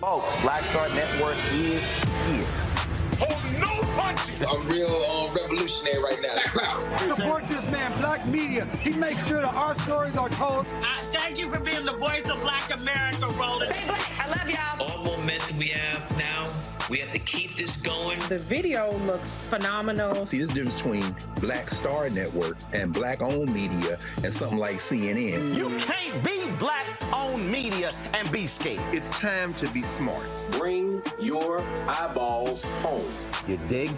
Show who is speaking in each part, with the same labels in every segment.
Speaker 1: Folks, Black Star Network is here. hold no punches.
Speaker 2: I'm real revolutionary right now.
Speaker 3: Support this man, Black media. He makes sure that our stories are told.
Speaker 4: Thank you for being the voice of Black America, Roland.
Speaker 5: Stay black. I love y'all.
Speaker 6: All momentum we have now, we have to keep this going.
Speaker 7: The video looks phenomenal.
Speaker 8: See, this difference between Black Star Network and Black-owned media and something like CNN.
Speaker 9: You can't be Black-owned media and be scared.
Speaker 8: It's time to be smart.
Speaker 10: Bring your eyeballs home.
Speaker 9: You dig?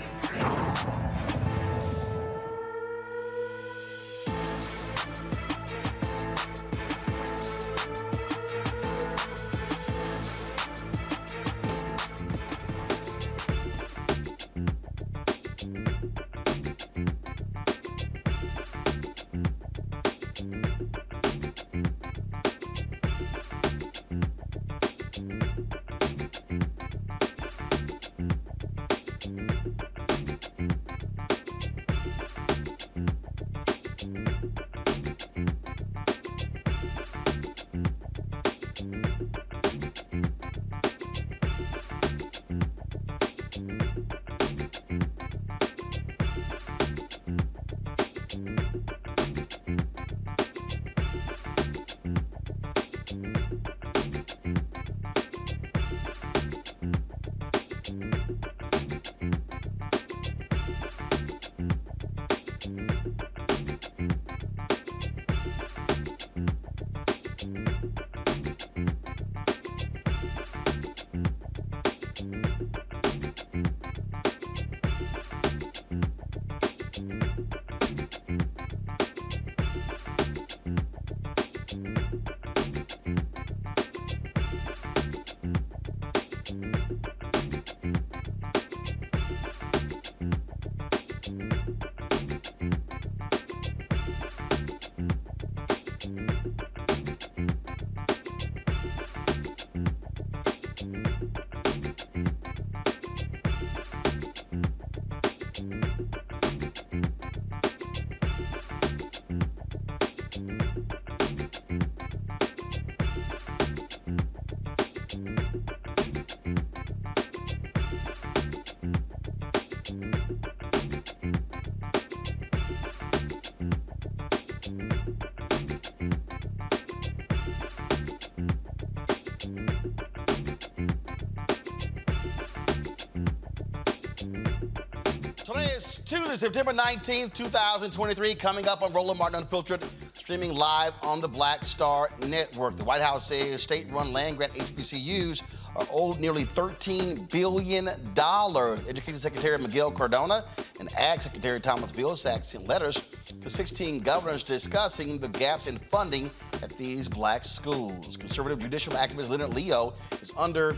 Speaker 9: Today is Tuesday, September 19th, 2023, coming up on Roland Martin Unfiltered, streaming live on the Black Star Network. The White House says state-run land-grant HBCUs are owed nearly $13 billion. Education Secretary Miguel Cardona and Ag Secretary Thomas Vilsack sent letters to 16 governors discussing the gaps in funding at these black schools. Conservative judicial activist Leonard Leo is under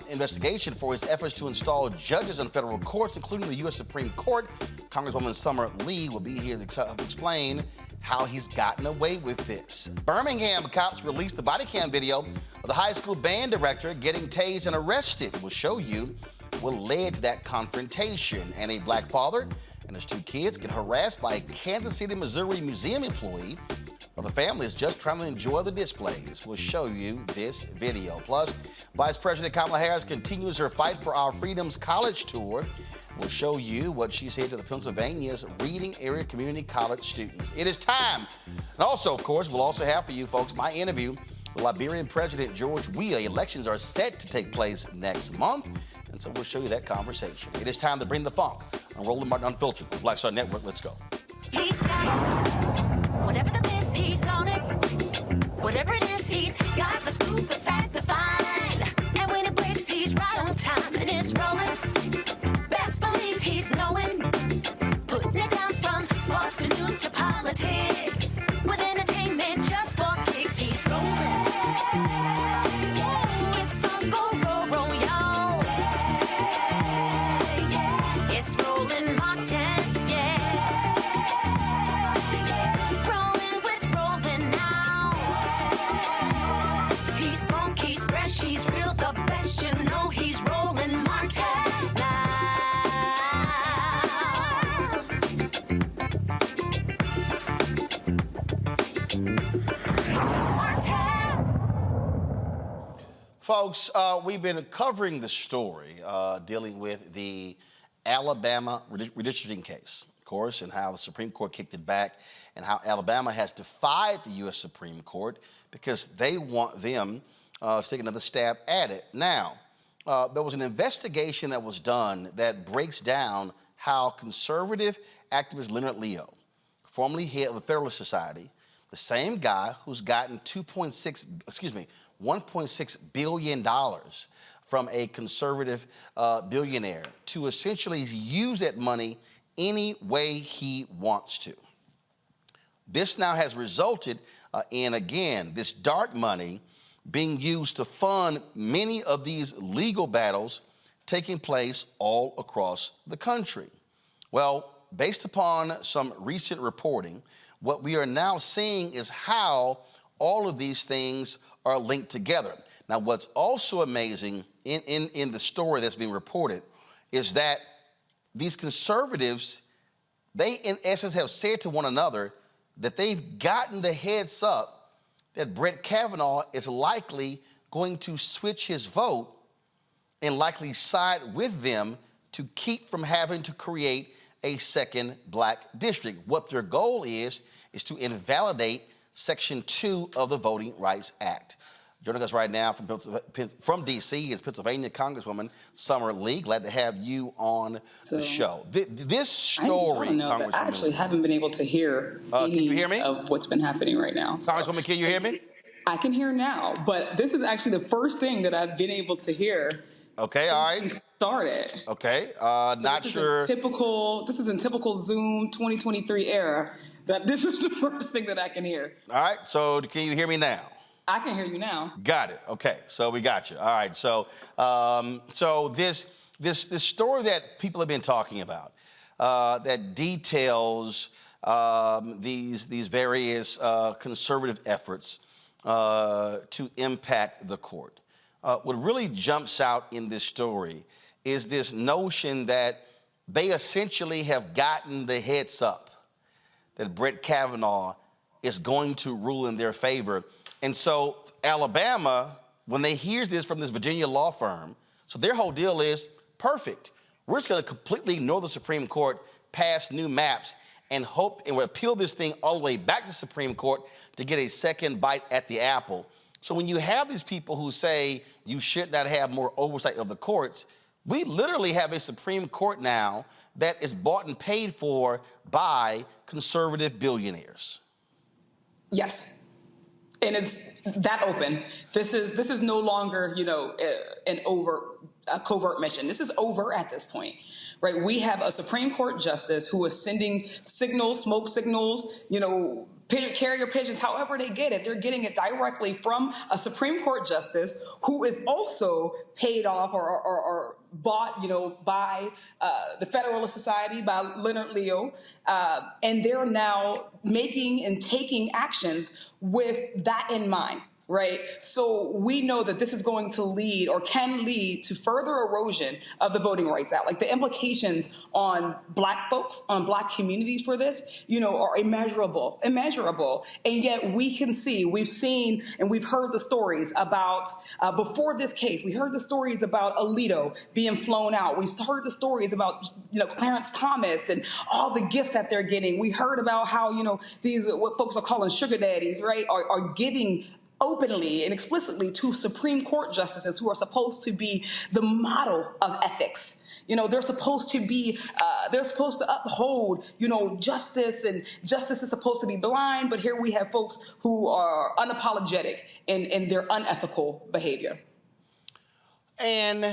Speaker 9: investigation for his efforts to install judges in federal courts, including the U.S. Supreme Court. Congresswoman Summer Lee will be here to explain how he's gotten away with this. Birmingham cops released the Bodycam video of the high school band director getting tased and arrested. We'll show you what led to that confrontation. And a black father and his two kids get harassed by a Kansas City, Missouri museum employee while the family is just trying to enjoy the displays. We'll show you this video. Plus, Vice President Kamala Harris continues her Fight for Our Freedoms college tour. We'll show you what she said to the Pennsylvania's Reading Area Community College students. It is time. And also, of course, we'll also have for you folks my interview with Liberian President George Weah. Elections are set to take place next month, and so we'll show you that conversation. It is time to bring the funk on Roland Martin Unfiltered, the Black Star Network. Let's go.
Speaker 11: He's got it. Whatever the miss, he's on it. Whatever it is, he's got the scoop, the fact, the find. And when it breaks, he's right on time and it's rolling. Best believe he's knowing. Putting it down from sports to news to politics. With entertainment just for kicks, he's rolling. It's on go, roll, y'all. It's Roland Martin, Rolling with Roland now. He's funky.
Speaker 9: Folks, we've been covering the story dealing with the Alabama redistricting case, of course, and how the Supreme Court kicked it back and how Alabama has defied the U.S. Supreme Court because they want them to take another stab at it. Now, there was an investigation that was done that breaks down how conservative activist Leonard Leo, formerly head of the Federalist Society, the same guy who's gotten $1.6 billion from a conservative billionaire to essentially use that money any way he wants to. This now has resulted in, again, this dark money being used to fund many of these legal battles taking place all across the country. Well, based upon some recent reporting, what we are now seeing is how all of these things are linked together. Now, what's also amazing in the story that's being reported is that these conservatives, they in essence have said to one another that they've gotten the heads up that Brett Kavanaugh is likely going to switch his vote and likely side with them to keep from having to create a second black district. What their goal is to invalidate Section 2 of the Voting Rights Act. Joining us right now from D.C. is Pennsylvania Congresswoman Summer Lee. Glad to have you on the show. This story, Congresswoman,
Speaker 1: I actually haven't been able to hear
Speaker 9: can you hear me?
Speaker 1: Of what's been happening right now.
Speaker 9: Congresswoman, can you hear me?
Speaker 1: I can hear now, but this is actually the first thing that I've been able to hear.
Speaker 9: Okay, all right.
Speaker 1: We started.
Speaker 9: Okay, not sure.
Speaker 1: This is in typical Zoom 2023 era. That this is the first thing that I can hear.
Speaker 9: All right, so can you hear me now?
Speaker 1: I can hear you now.
Speaker 9: Got it. Okay, so we got you. All right, so this story that people have been talking about that details these various conservative efforts to impact the court. What really jumps out in this story is this notion that they essentially have gotten the heads up that Brett Kavanaugh is going to rule in their favor. And so Alabama, when they hear this from this Virginia law firm, so their whole deal is perfect. We're just going to completely ignore the Supreme Court, pass new maps, and hope and appeal this thing all the way back to the Supreme Court to get a second bite at the apple. So when you have these people who say you should not have more oversight of the courts, we literally have a Supreme Court now that is bought and paid for by conservative billionaires.
Speaker 1: Yes. And it's that open. This is no longer, a covert mission. This is over at this point, right? We have a Supreme Court justice who is sending signals, smoke signals, carrier pigeons, however they get it. They're getting it directly from a Supreme Court justice who is also paid off or bought, by the Federalist Society, by Leonard Leo, and they're now making and taking actions with that in mind. Right. So we know that this is going to lead or can lead to further erosion of the Voting Rights Act. Like the implications on black folks, on black communities for this, are immeasurable. And yet we can see, we've seen and we've heard the stories about before this case, we heard the stories about Alito being flown out. We heard the stories about, Clarence Thomas and all the gifts that they're getting. We heard about how, these what folks are calling sugar daddies, right, are giving openly and explicitly to Supreme Court justices who are supposed to be the model of ethics. They're supposed to be, they're supposed to uphold, justice, and justice is supposed to be blind, but here we have folks who are unapologetic in their unethical behavior.
Speaker 9: And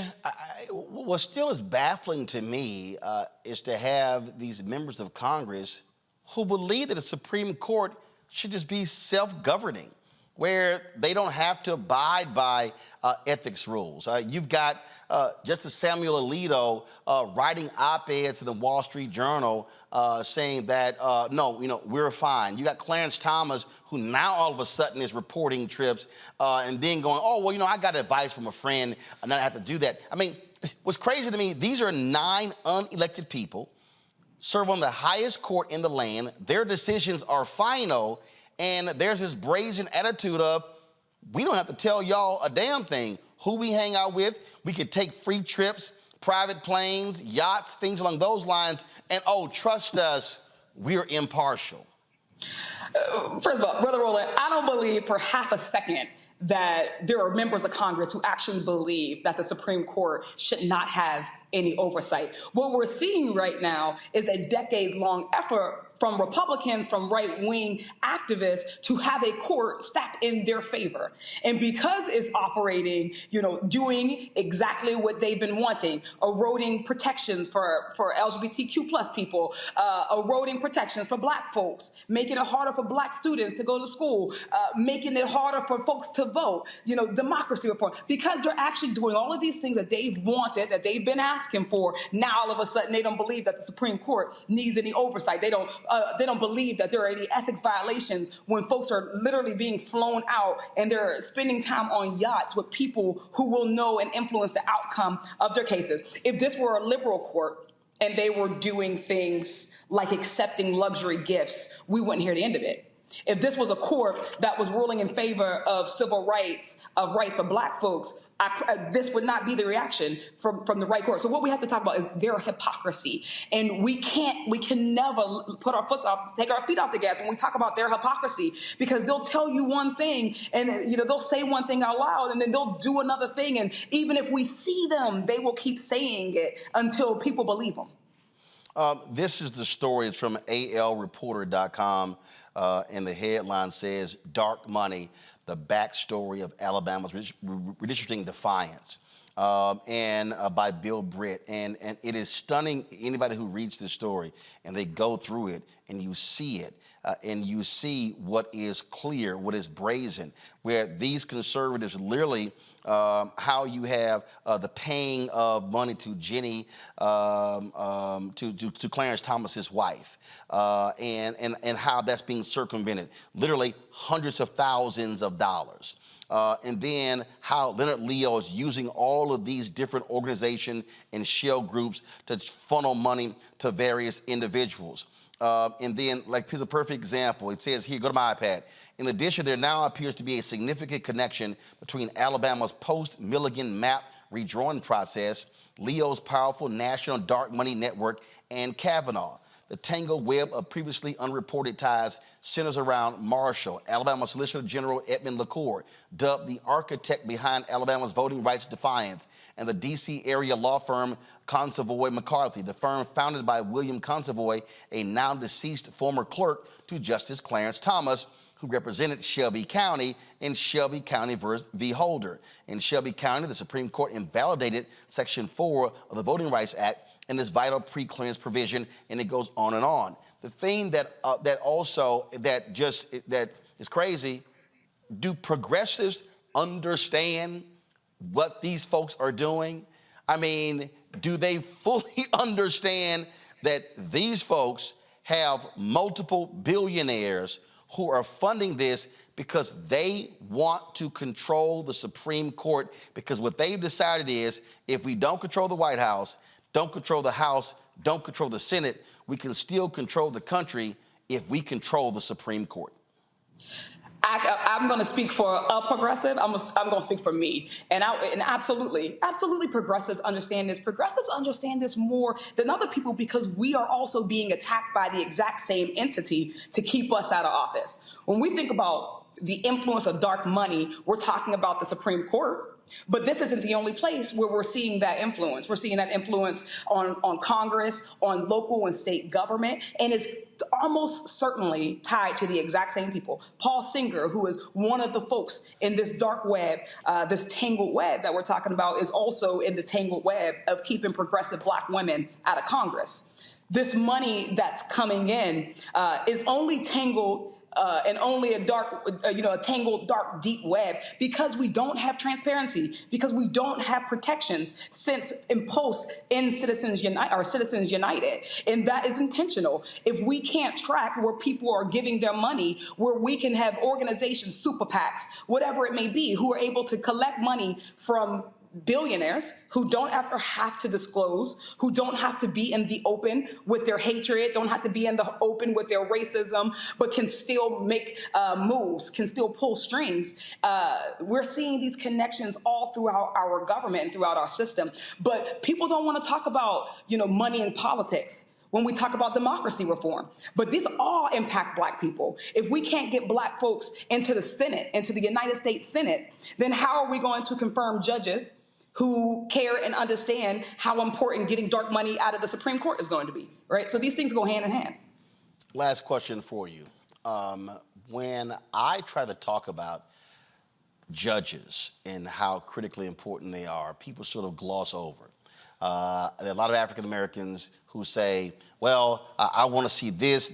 Speaker 9: what still is baffling to me is to have these members of Congress who believe that the Supreme Court should just be self-governing, where they don't have to abide by ethics rules. You've got Justice Samuel Alito writing op-eds in the Wall Street Journal saying that, no, we're fine. You got Clarence Thomas, who now all of a sudden is reporting trips and then going, oh, well, I got advice from a friend and I have to do that. I mean, what's crazy to me, these are 9 unelected people, serve on the highest court in the land. Their decisions are final. And there's this brazen attitude of, we don't have to tell y'all a damn thing. Who we hang out with, we could take free trips, private planes, yachts, things along those lines. And oh, trust us, we're impartial.
Speaker 1: First of all, Brother Roland, I don't believe for half a second that there are members of Congress who actually believe that the Supreme Court should not have any oversight. What we're seeing right now is a decades-long effort from Republicans, from right-wing activists to have a court stacked in their favor. And because it's operating, doing exactly what they've been wanting, eroding protections for LGBTQ plus people, eroding protections for Black folks, making it harder for Black students to go to school, making it harder for folks to vote, democracy reform, because they're actually doing all of these things that they've wanted, that they've been asking for. Now, all of a sudden, they don't believe that the Supreme Court needs any oversight. They don't believe that there are any ethics violations when folks are literally being flown out and they're spending time on yachts with people who will know and influence the outcome of their cases. If this were a liberal court and they were doing things like accepting luxury gifts, we wouldn't hear the end of it. If this was a court that was ruling in favor of civil rights, of rights for Black folks, this would not be the reaction from the right court. So what we have to talk about is their hypocrisy. And we can never take our feet off the gas when we talk about their hypocrisy, because they'll tell you one thing and they'll say one thing out loud and then they'll do another thing. And even if we see them, they will keep saying it until people believe them.
Speaker 9: This is the story. It's from alreporter.com, and the headline says, "Dark Money, the backstory of Alabama's redistricting defiance," and by Bill Britt. And it is stunning, anybody who reads this story and they go through it and you see it, and you see what is clear, what is brazen, where these conservatives literally, how you have the paying of money to Jenny, to Clarence Thomas's wife, and how that's being circumvented, literally hundreds of thousands of dollars. And then how Leonard Leo is using all of these different organizations and shell groups to funnel money to various individuals. And then, like, here's a perfect example. It says here, go to my iPad. In addition, there now appears to be a significant connection between Alabama's post-Milligan map redrawing process, Leo's powerful national dark money network, and Kavanaugh. The tangled web of previously unreported ties centers around Marshall, Alabama Solicitor General Edmund LaCour, dubbed the architect behind Alabama's voting rights defiance, and the D.C. area law firm Consovoy McCarthy, the firm founded by William Consovoy, a now deceased former clerk to Justice Clarence Thomas, who represented Shelby County in Shelby County v. Holder. In Shelby County, the Supreme Court invalidated Section 4 of the Voting Rights Act and this vital pre-clearance provision, and it goes on and on. The thing that is crazy, do progressives understand what these folks are doing? I mean, do they fully understand that these folks have multiple billionaires who are funding this because they want to control the Supreme Court? Because what they've decided is, if we don't control the White House, don't control the House, don't control the Senate, we can still control the country if we control the Supreme Court.
Speaker 1: I'm going to speak for a progressive. I'm going to speak for me. And absolutely progressives understand this. Progressives understand this more than other people because we are also being attacked by the exact same entity to keep us out of office. When we think about the influence of dark money, we're talking about the Supreme Court. But this isn't the only place where we're seeing that influence. We're seeing that influence on Congress, on local and state government, and it's almost certainly tied to the exact same people. Paul Singer, who is one of the folks in this dark web, this tangled web that we're talking about, is also in the tangled web of keeping progressive Black women out of Congress. This money that's coming in is only tangled and only a tangled, dark, deep web because we don't have transparency, because we don't have protections since imposed in Citizens United. And that is intentional. If we can't track where people are giving their money, where we can have organizations, super PACs, whatever it may be, who are able to collect money from billionaires who don't ever have to disclose, who don't have to be in the open with their hatred, don't have to be in the open with their racism, but can still make moves, can still pull strings. We're seeing these connections all throughout our government and throughout our system. But people don't want to talk about, money and politics when we talk about democracy reform. But this all impacts Black people. If we can't get Black folks into the Senate, into the United States Senate, then how are we going to confirm judges who care and understand how important getting dark money out of the Supreme Court is going to be, right? So these things go hand in hand.
Speaker 9: Last question for you. When I try to talk about judges and how critically important they are, people sort of gloss over. There are a lot of African Americans who say, well, I want to see this.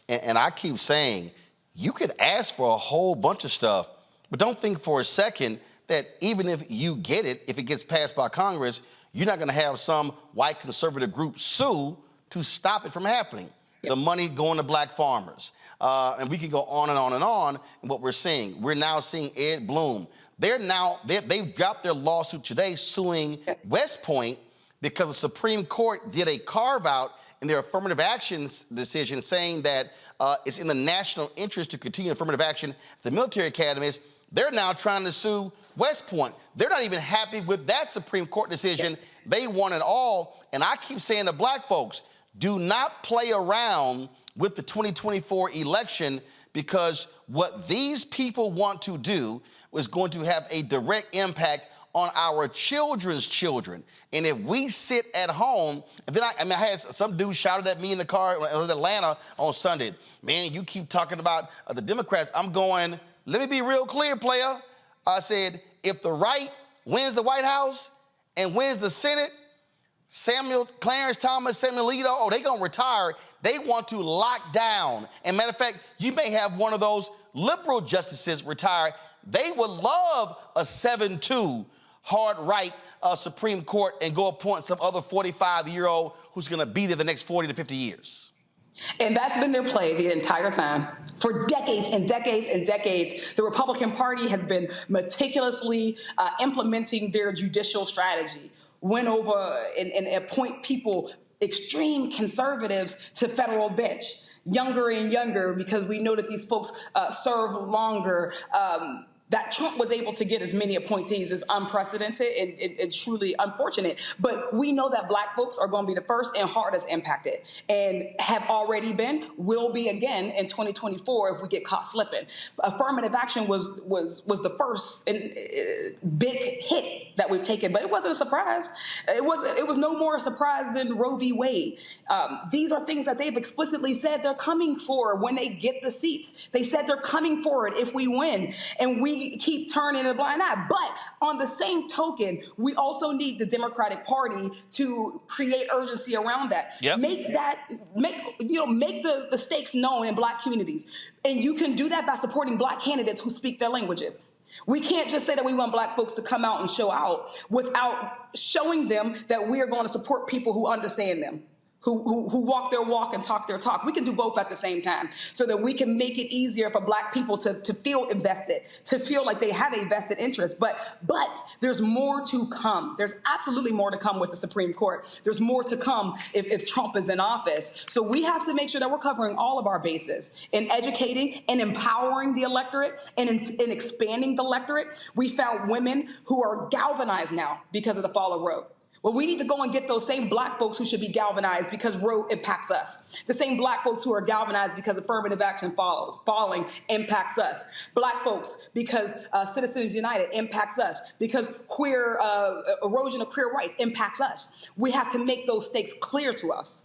Speaker 9: And I keep saying, you could ask for a whole bunch of stuff, but don't think for a second that even if you get it, if it gets passed by Congress, you're not going to have some white conservative group sue to stop it from happening. Yep. The money going to Black farmers. And we can go on and on and on. And what we're seeing, we're now seeing Ed Blum. They've dropped their lawsuit today suing West Point because the Supreme Court did a carve out in their affirmative action decision saying that it's in the national interest to continue affirmative action at the military academies. They're now trying to sue West Point. They're not even happy with that Supreme Court decision. They want it all. And I keep saying to Black folks, do not play around with the 2024 election, because what these people want to do is going to have a direct impact on our children's children. And if we sit at home, and then I had some dude shouted at me in the car when I was in Atlanta on Sunday. Man, you keep talking about the Democrats. I'm going, let me be real clear, player. I said, if the right wins the White House and wins the Senate, Clarence Thomas, Samuel Alito, they gonna retire. They want to lock down. And matter of fact, you may have one of those liberal justices retire. They would love a 7-2 hard right Supreme Court and go appoint some other 45-year-old who's gonna be there the next 40 to 50 years.
Speaker 1: And that's been their play the entire time. For decades and decades and decades, the Republican Party has been meticulously implementing their judicial strategy. Went over and appoint people, extreme conservatives, to federal bench, younger and younger, because we know that these folks serve longer. That Trump was able to get as many appointees is unprecedented and truly unfortunate. But we know that Black folks are going to be the first and hardest impacted, and have already been, will be again in 2024 if we get caught slipping. Affirmative action was the first big hit that we've taken, but it wasn't a surprise. It was no more a surprise than Roe v. Wade. These are things that they've explicitly said they're coming for when they get the seats. They said they're coming for it if we win, and we keep turning a blind eye. But on the same token, we also need the Democratic Party to create urgency around that. Yep. Make the stakes known in Black communities. And you can do that by supporting Black candidates who speak their languages. We can't just say that we want Black folks to come out and show out without showing them that we are going to support people who understand them, who walk their walk and talk their talk. We can do both at the same time so that we can make it easier for Black people to feel invested, to feel like they have a vested interest. But there's more to come. There's absolutely more to come with the Supreme Court. There's more to come if Trump is in office. So we have to make sure that we're covering all of our bases in educating and empowering the electorate and in expanding the electorate. We found women who are galvanized now because of the fall of Roe. Well, we need to go and get those same Black folks who should be galvanized because Roe impacts us. The same Black folks who are galvanized because affirmative action falling impacts us. Black folks because Citizens United impacts us. Because erosion of queer rights impacts us. We have to make those stakes clear to us.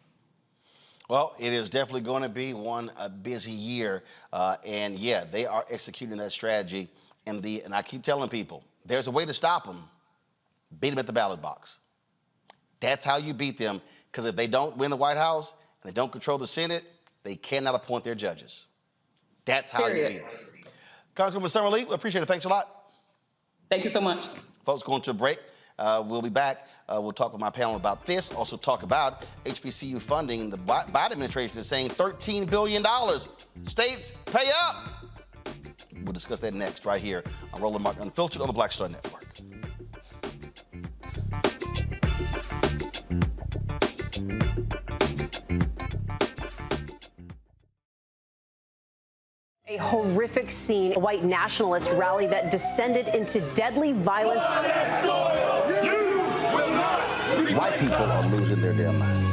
Speaker 9: Well, it is definitely going to be a busy year. And yeah, they are executing that strategy. And I keep telling people, there's a way to stop them. Beat them at the ballot box. That's how you beat them, because if they don't win the White House and they don't control the Senate, they cannot appoint their judges. That's how you beat them. Congresswoman Summer Lee, we appreciate it. Thanks a lot.
Speaker 1: Thank you so much.
Speaker 9: Folks, going to a break. We'll be back. We'll talk with my panel about this. Also talk about HBCU funding. The Biden administration is saying $13 billion. States, pay up. We'll discuss that next right here on Roland Martin Unfiltered on the Black Star Network.
Speaker 5: A horrific scene, a white nationalist rally that descended into deadly violence.
Speaker 12: White people are losing their damn minds.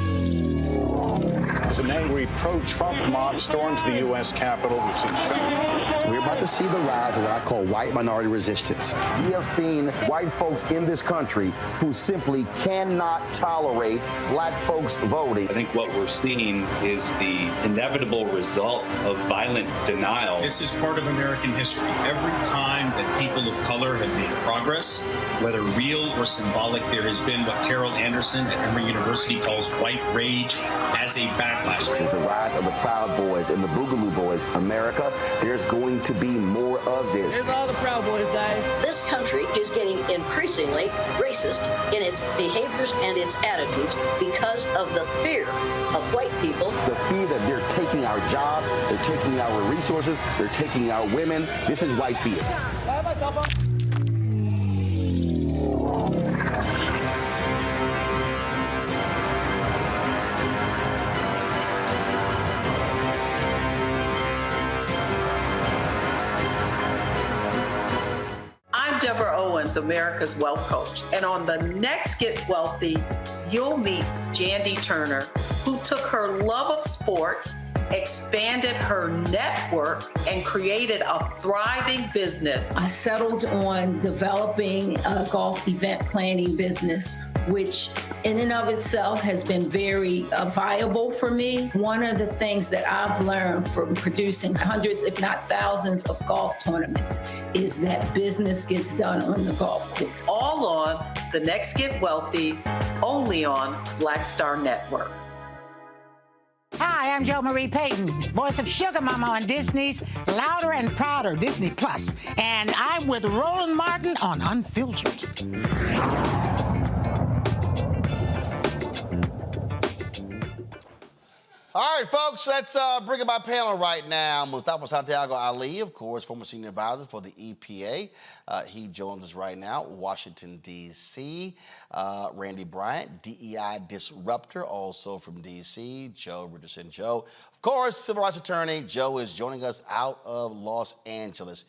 Speaker 13: As an angry pro-Trump mob storms the U.S. Capitol,
Speaker 12: we're about to see the rise of what I call white minority resistance. We have seen white folks in this country who simply cannot tolerate black folks voting.
Speaker 14: I think what we're seeing is the inevitable result of violent denial.
Speaker 15: This is part of American history. Every time that people of color have made progress, whether real or symbolic, there has been what Carol Anderson at Emory University calls white rage as a backlash.
Speaker 12: This is the rise of the Proud Boys and the Boogaloo Boys. America, there's going to be more of this.
Speaker 16: Here's all the Proud Boys, guys.
Speaker 17: This country is getting increasingly racist in its behaviors and its attitudes because of the fear of white people.
Speaker 12: The fear that they're taking our jobs, they're taking our resources, they're taking our women. This is white fear.
Speaker 18: Deborah Owens, America's Wealth Coach. And on the next Get Wealthy, you'll meet Jandy Turner, who took her love of sports, expanded her network, and created a thriving business.
Speaker 19: I settled on developing a golf event planning business, which in and of itself has been very viable for me. One of the things that I've learned from producing hundreds, if not thousands, of golf tournaments is that business gets done on the golf course.
Speaker 18: All on The Next Get Wealthy, only on Black Star Network.
Speaker 20: Hi, I'm Jo Marie Payton, voice of Sugar Mama on Disney's Louder and Prouder Disney Plus, and I'm with Roland Martin on Unfiltered.
Speaker 9: All right, folks, let's bring in my panel right now. Mustafa Santiago Ali, of course, former senior advisor for the EPA. He joins us right now, Washington, D.C. Randy Bryant, DEI disruptor, also from D.C. Joe Richardson. Joe, of course, civil rights attorney. Joe is joining us out of Los Angeles.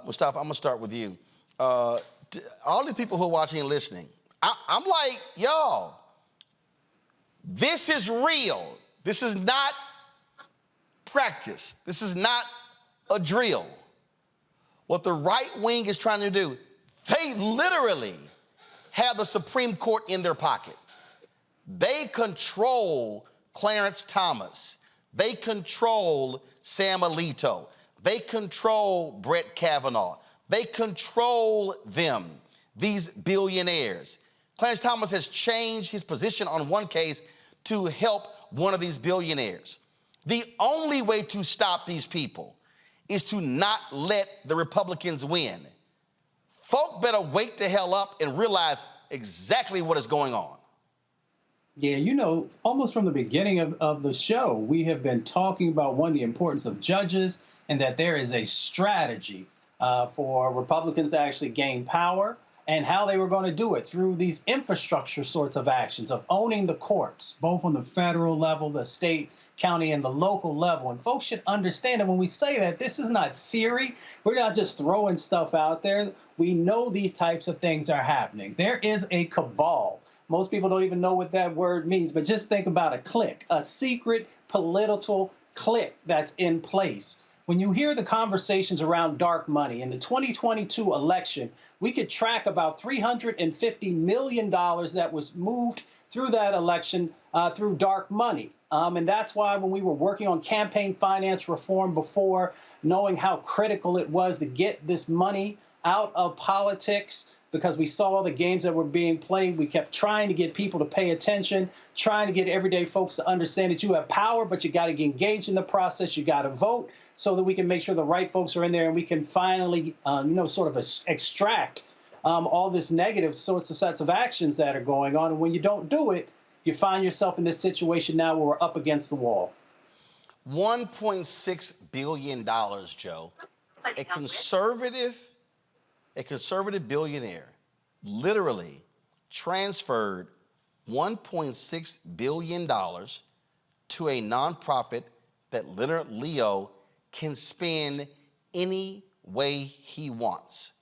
Speaker 9: Mustafa, I'm going to start with you. All these people who are watching and listening, I'm like, y'all, this is real. This is not practice. This is not a drill. What the right wing is trying to do, they literally have the Supreme Court in their pocket. They control Clarence Thomas. They control Sam Alito. They control Brett Kavanaugh. They control them, these billionaires. Clarence Thomas has changed his position on one case to help one of these billionaires. The only way to stop these people is to not let the Republicans win. Folk better wake the hell up and realize exactly what is going on.
Speaker 21: Yeah, you know, almost from the beginning of the show, we have been talking about, one, the importance of judges and that there is a strategy for Republicans to actually gain power, and how they were going to do it through these infrastructure sorts of actions of owning the courts, both on the federal level, the state, county, and the local level. And folks should understand that when we say that, this is not theory. We're not just throwing stuff out there. We know these types of things are happening. There is a cabal. Most people don't even know what that word means, but just think about a clique, a secret political clique that's in place. When you hear the conversations around dark money in the 2022 election, we could track about $350 million that was moved through that election through dark money. And that's why when we were working on campaign finance reform before, knowing how critical it was to get this money out of politics, because we saw the games that were being played. We kept trying to get people to pay attention, trying to get everyday folks to understand that you have power, but you got to get engaged in the process. You got to vote so that we can make sure the right folks are in there and we can finally, sort of extract all this negative sets of actions that are going on. And when you don't do it, you find yourself in this situation now where we're up against the wall.
Speaker 9: $1.6 billion, Joe. A conservative billionaire literally transferred $1.6 billion to a nonprofit that Leonard Leo can spend any way he wants.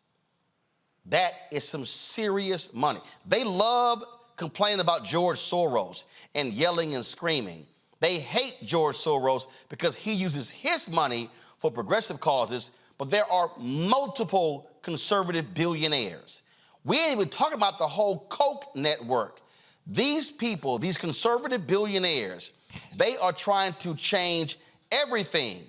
Speaker 9: That is some serious money. They love complaining about George Soros and yelling and screaming. They hate George Soros because he uses his money for progressive causes, but there are multiple conservative billionaires. We ain't even talking about the whole Koch network. These people, these conservative billionaires, they are trying to change everything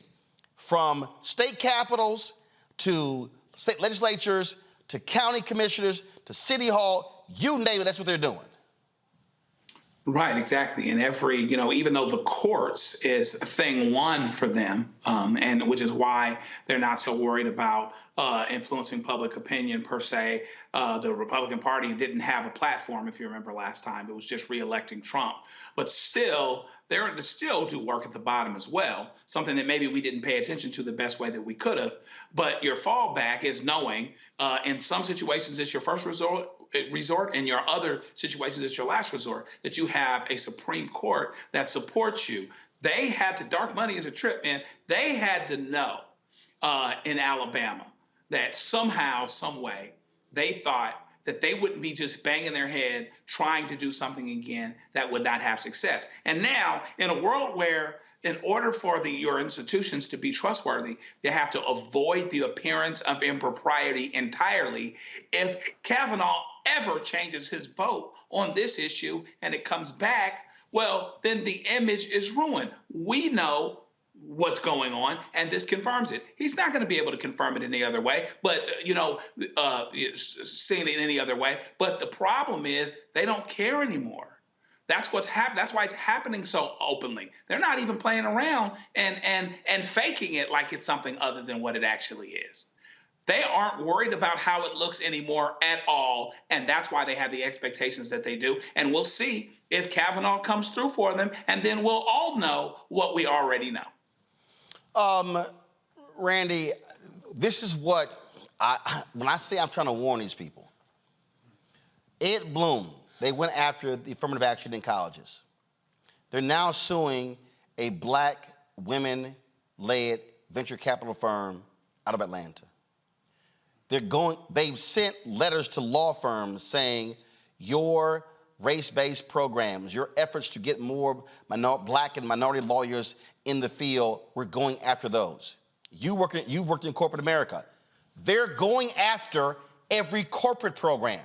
Speaker 9: from state capitals to state legislatures to county commissioners to city hall, you name it, that's what they're doing.
Speaker 16: Right, exactly. And every, even though the courts is thing one for them, and which is why they're not so worried about influencing public opinion per se. The Republican Party didn't have a platform, if you remember last time. It was just reelecting Trump. But still, they're to still do work at the bottom as well, something that maybe we didn't pay attention to the best way that we could have. But your fallback is knowing in some situations it's your first resort, in your other situations it's your last resort, that you have a Supreme Court that supports you. They had to, dark money is a trip, man. They had to know in Alabama that somehow, some way, they thought that they wouldn't be just banging their head trying to do something again that would not have success. And now, in a world where in order for your institutions to be trustworthy, they have to avoid the appearance of impropriety entirely. If Kavanaugh ever changes his vote on this issue and it comes back, well, then the image is ruined. We know what's going on, and this confirms it. He's not going to be able to confirm it any other way, but, seeing it any other way. But the problem is they don't care anymore. That's what's happening. That's why it's happening so openly. They're not even playing around and faking it like it's something other than what it actually is. They aren't worried about how it looks anymore at all, and that's why they have the expectations that they do. And we'll see if Kavanaugh comes through for them, and then we'll all know what we already know.
Speaker 9: Randy, this is what when I say I'm trying to warn these people. Ed Bloom, they went after the affirmative action in colleges. They're now suing a black women-led venture capital firm out of Atlanta. They've sent letters to law firms saying your race-based programs, your efforts to get more black and minority lawyers in the field, we're going after those. You've worked in corporate America. They're going after every corporate program,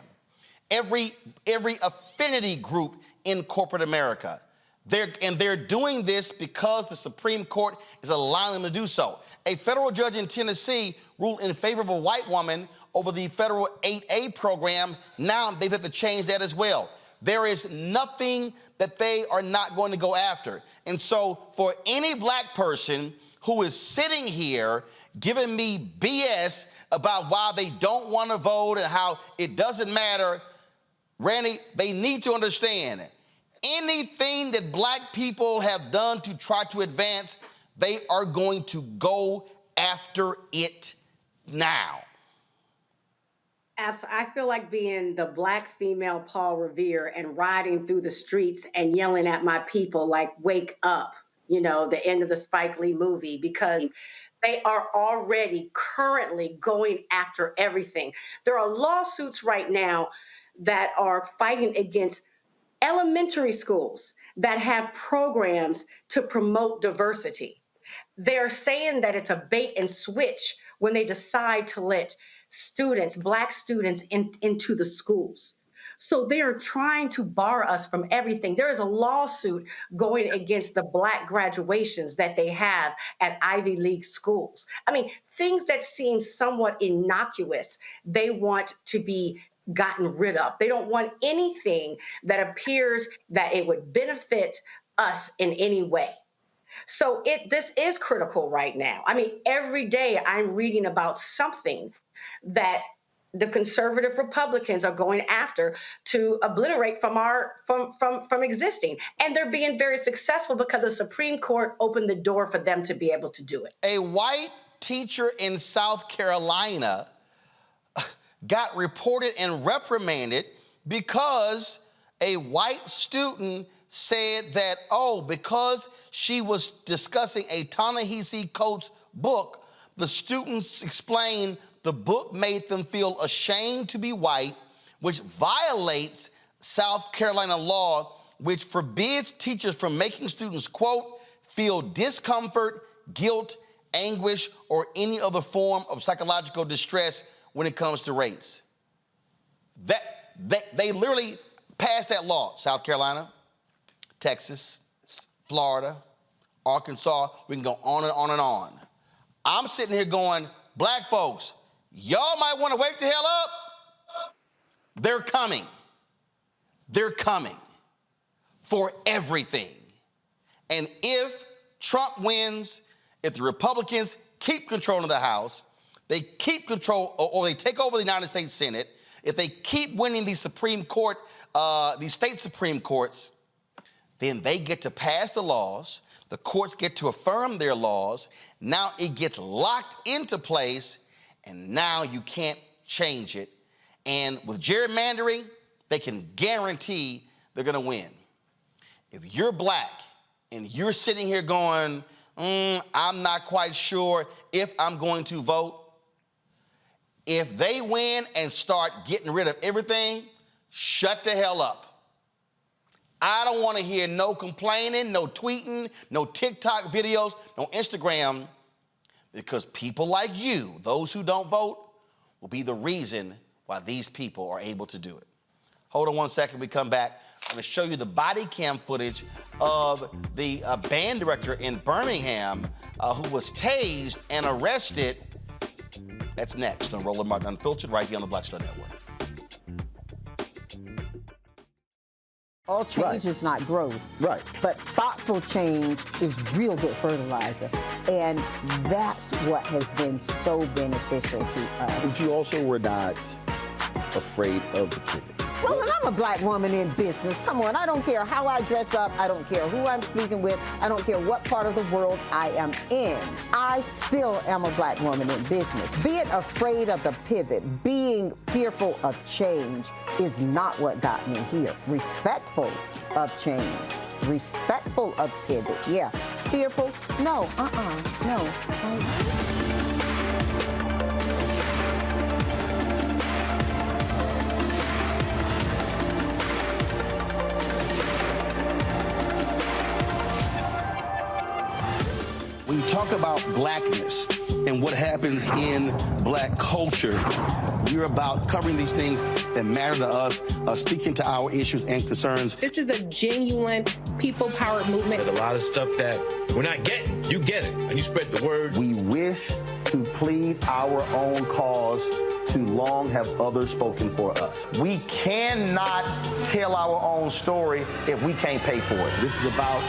Speaker 9: every affinity group in corporate America. They're doing this because the Supreme Court is allowing them to do so. A federal judge in Tennessee ruled in favor of a white woman over the federal 8A program. Now they've had to change that as well. There is nothing that they are not going to go after. And so for any black person who is sitting here giving me BS about why they don't want to vote and how it doesn't matter, Randy, they need to understand anything that black people have done to try to advance, they are going to go after it now.
Speaker 5: I feel like being the black female Paul Revere and riding through the streets and yelling at my people like, wake up, the end of the Spike Lee movie, because they are already currently going after everything. There are lawsuits right now that are fighting against elementary schools that have programs to promote diversity. They're saying that it's a bait and switch when they decide to let black students into the schools. So they're trying to bar us from everything. There is a lawsuit going against the black graduations that they have at Ivy League schools. I mean, things that seem somewhat innocuous, they want to be gotten rid of. They don't want anything that appears that it would benefit us in any way. So this is critical right now. I mean, every day I'm reading about something that the conservative Republicans are going after to obliterate from existing. And they're being very successful because the Supreme Court opened the door for them to be able to do it.
Speaker 9: A white teacher in South Carolina got reported and reprimanded because a white student said that, oh, because she was discussing a Ta-Nehisi Coates book, the students explained the book made them feel ashamed to be white, which violates South Carolina law, which forbids teachers from making students, quote, feel discomfort, guilt, anguish, or any other form of psychological distress when it comes to race. They literally passed that law. South Carolina, Texas, Florida, Arkansas, we can go on and on and on. I'm sitting here going, black folks, y'all might want to wake the hell up. They're coming. They're coming for everything. And if Trump wins, if the Republicans keep control of the House, they keep control, or they take over the United States Senate, if they keep winning the Supreme Court, these state Supreme Courts, then they get to pass the laws, the courts get to affirm their laws, now it gets locked into place, and now you can't change it. And with gerrymandering, they can guarantee they're gonna win. If you're black and you're sitting here going, I'm not quite sure if I'm going to vote, if they win and start getting rid of everything, shut the hell up. I don't want to hear no complaining, no tweeting, no TikTok videos, no Instagram, because people like you, those who don't vote, will be the reason why these people are able to do it. Hold on one second, we come back. I'm gonna show you the body cam footage of the band director in Birmingham who was tased and arrested. That's next on Roland Martin Unfiltered, right here on the Black Star Network.
Speaker 2: All change is not growth. Right. But thoughtful change is real good fertilizer. And that's what has been so beneficial to us.
Speaker 12: But you also were not afraid of the pivot.
Speaker 2: Well, and I'm a black woman in business. Come on, I don't care how I dress up. I don't care who I'm speaking with. I don't care what part of the world I am in. I still am a black woman in business. Being afraid of the pivot, being fearful of change is not what got me here. Respectful of change, respectful of pivot, yeah. Fearful, no, no.
Speaker 12: When you talk about blackness and what happens in black culture, we're about covering these things that matter to us, speaking to our issues and concerns.
Speaker 7: This is a genuine people-powered movement.
Speaker 22: There's a lot of stuff that we're not getting. You get it, and you spread the word.
Speaker 12: We wish to plead our own cause. Too long have others spoken for us. We cannot tell our own story if we can't pay for it. This is about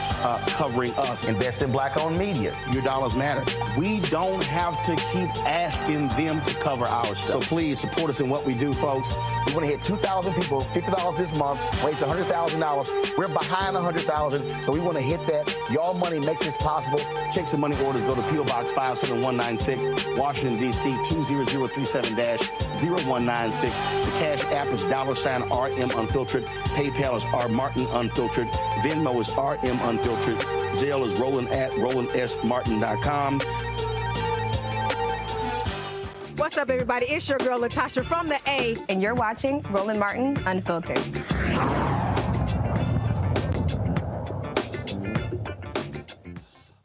Speaker 12: covering us. Invest in black-owned media. Your dollars matter. We don't have to keep asking them to cover our stuff. So please support us in what we do, folks. We want to hit 2,000 people, $50 this month, raise $100,000. We're behind 100,000, so we want to hit that. Y'all money makes this possible. Check some money orders. Go to P.O. Box 57196, Washington, D.C. 20037-0196. The Cash App is $RM Unfiltered. PayPal is R Martin Unfiltered. Venmo is RM Unfiltered. Zelle is Roland at RolandSMartin.com.
Speaker 23: What's up, everybody? It's your girl, Latasha from the A.
Speaker 24: And you're watching Roland Martin Unfiltered.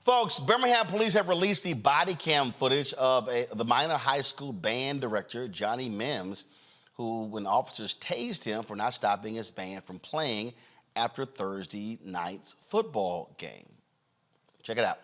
Speaker 9: Folks, Birmingham police have released the body cam footage of the minor high school band director, Johnny Mims, who, when officers tased him for not stopping his band from playing after Thursday night's football game. Check it out.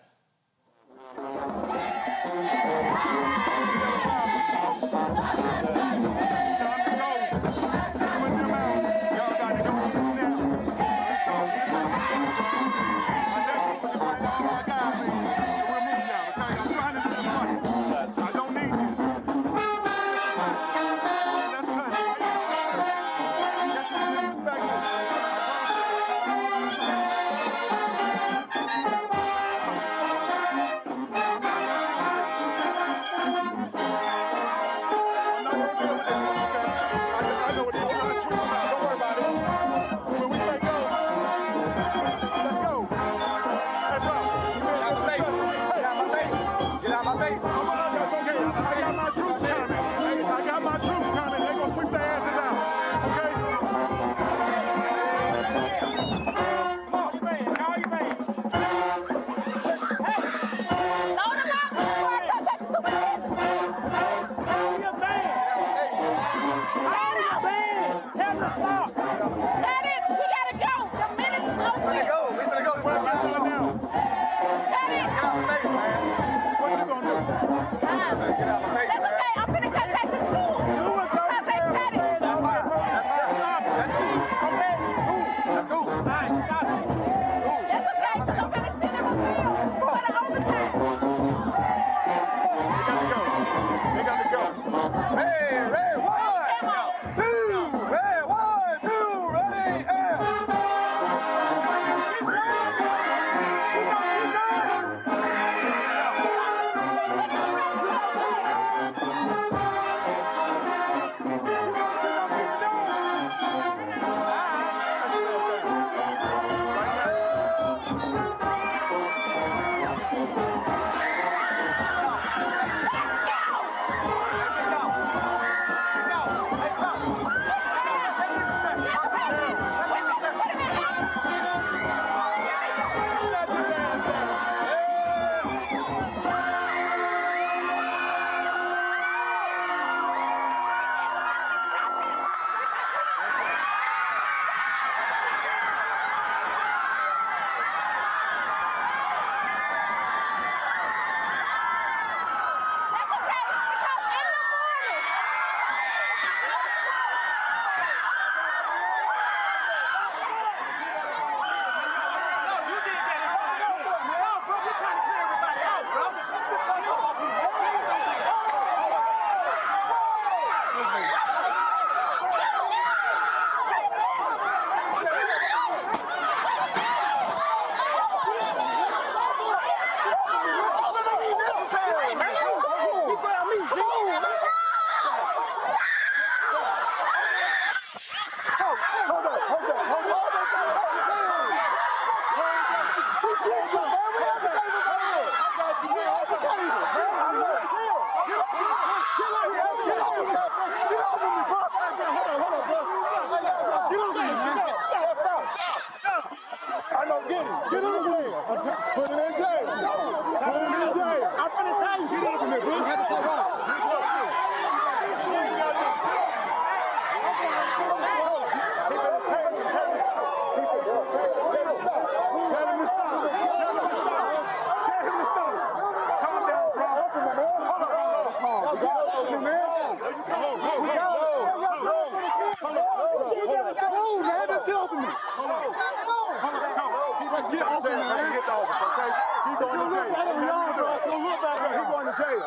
Speaker 3: Get open, man. He hit the officer, okay? He's going to jail. He's going to jail.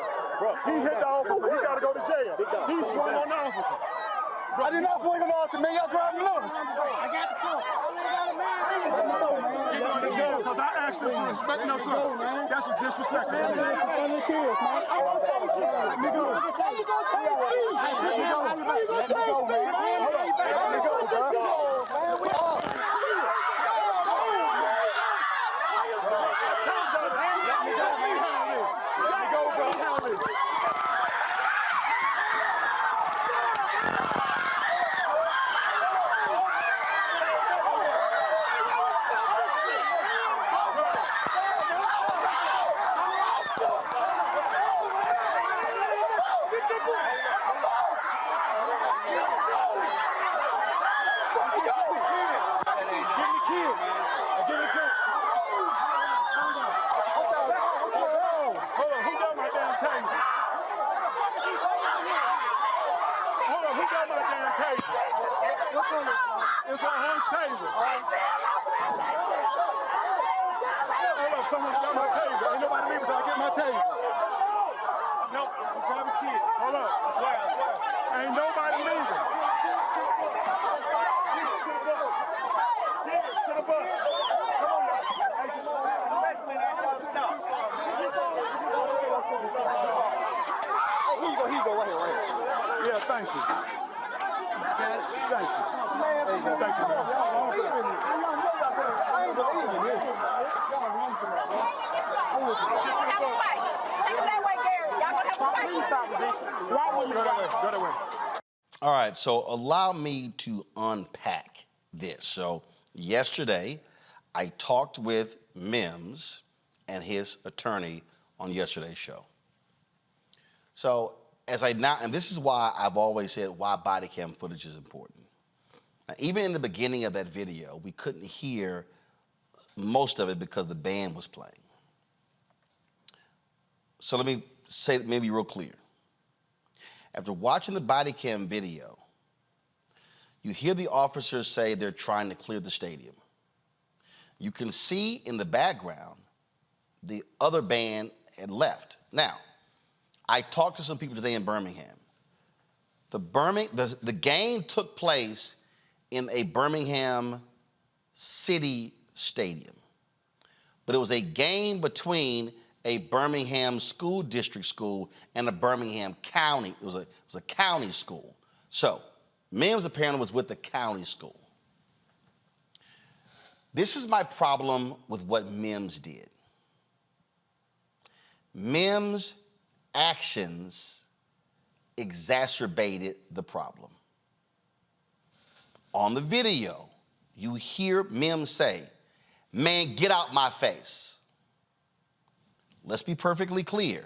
Speaker 3: He hit the officer. He got to go to jail. He swung on the officer. I did not swing on the officer, man. Y'all grab me look. I got the phone. He's going to jail because I asked him to respect no son. That's what disrespectful to me. How you going to chase me? How you going to chase me, man? It's a horse taser. Hold up, someone got my taser. Ain't nobody leaving until I get my taser. Nope, grab a kid. Hold up, I swear. Ain't nobody leaving. To the bus. Come on, y'all. Respectfully, I y'all to stop. Here you go, right here. Yeah, thank you. Thank you. Thank you, man. I ain't believing this. Go that way.
Speaker 9: All right, so allow me to unpack this. So yesterday, I talked with Mims and his attorney on yesterday's show. So and this is why I've always said why body cam footage is important. Now, even in the beginning of that video, we couldn't hear most of it because the band was playing. So let me say it maybe real clear. After watching the body cam video, you hear the officers say they're trying to clear the stadium. You can see in the background the other band had left. Now, I talked to some people today in Birmingham. The game took place in a Birmingham city stadium, but it was a game between a Birmingham school district school and a Birmingham county. It was a county school. So Mims apparently was with the county school. This is my problem with what Mims did. Mims' actions exacerbated the problem. On the video, you hear Mims say, "Man, get out my face." Let's be perfectly clear.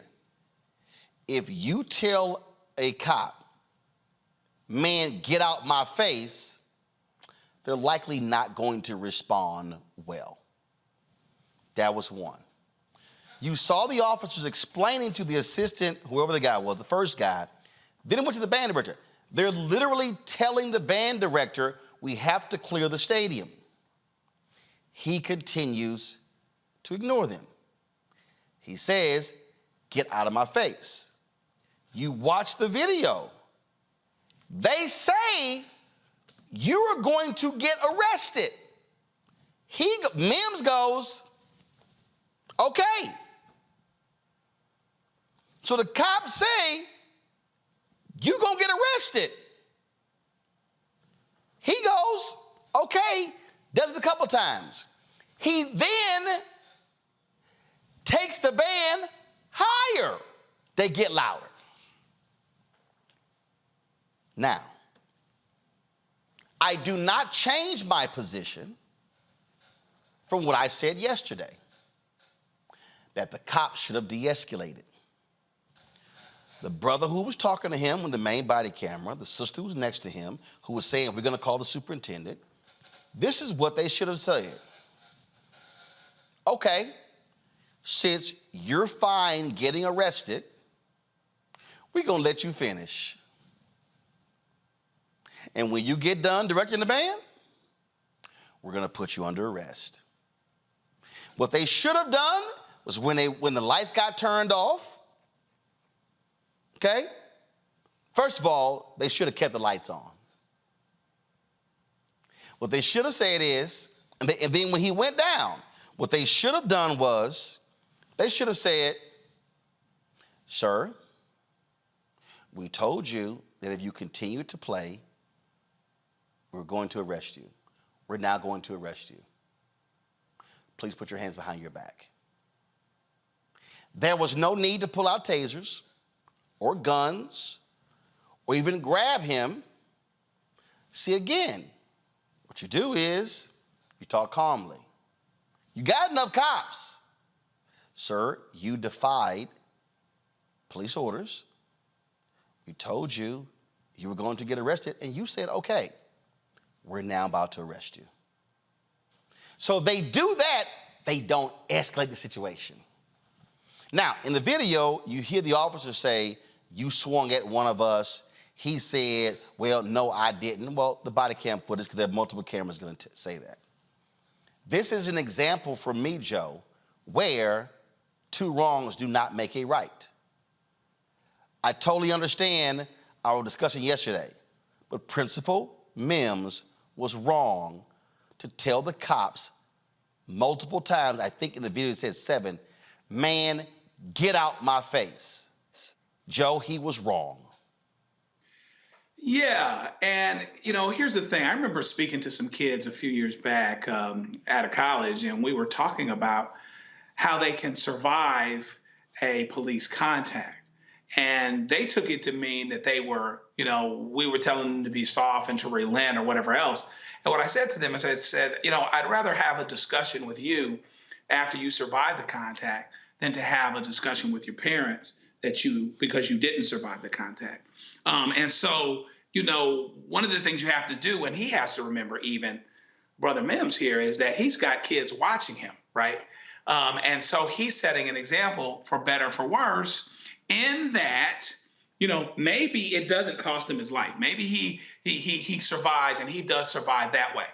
Speaker 9: If you tell a cop, "Man, get out my face," they're likely not going to respond well. That was one. You saw the officers explaining to the assistant, whoever the guy was, the first guy, then it went to the band director. They're literally telling the band director, "We have to clear the stadium." He continues to ignore them. He says, "Get out of my face." You watch the video. They say you are going to get arrested. Mims goes, "Okay." So the cops say, "You gonna get arrested." He goes, "Okay," does it a couple times. He then takes the band higher. They get louder. Now, I do not change my position from what I said yesterday, that the cops should have de-escalated. The brother who was talking to him on the main body camera, the sister who was next to him, who was saying, "We're going to call the superintendent," this is what they should have said. "Okay, since you're fine getting arrested, we're going to let you finish. And when you get done directing the band, we're going to put you under arrest. What they should have done was when the lights got turned off, okay? First of all, they should have kept the lights on. What they should have said is, and then when he went down, what they should have done was, they should have said, sir, we told you that if you continue to play, we're going to arrest you. We're now going to arrest you. Please put your hands behind your back. There was no need to pull out tasers or guns or even grab him. See, again, what you do is you talk calmly. You got enough cops. Sir, you defied police orders. We told you you were going to get arrested, and you said, okay, we're now about to arrest you. So they do that, they don't escalate the situation. Now, in the video, you hear the officer say, you swung at one of us. He said, well, no, I didn't. Well, the body cam footage, because there are multiple cameras going to say that. This is an example for me, Joe, where two wrongs do not make a right. I totally understand our discussion yesterday, but Principal Mims was wrong to tell the cops multiple times, I think in the video it said 7, man, get out my face. Joe, he was wrong.
Speaker 16: Yeah, and here's the thing. I remember speaking to some kids a few years back out of college, and we were talking about how they can survive a police contact. And they took it to mean that they were, we were telling them to be soft and to relent or whatever else. And what I said to them is I said, I'd rather have a discussion with you after you survive the contact than to have a discussion with your parents because you didn't survive the contact. And so, one of the things you have to do, and he has to remember even, Brother Mims here, is that he's got kids watching him, right? And so he's setting an example for better or for worse in that, maybe it doesn't cost him his life. Maybe he survives and he does survive that way.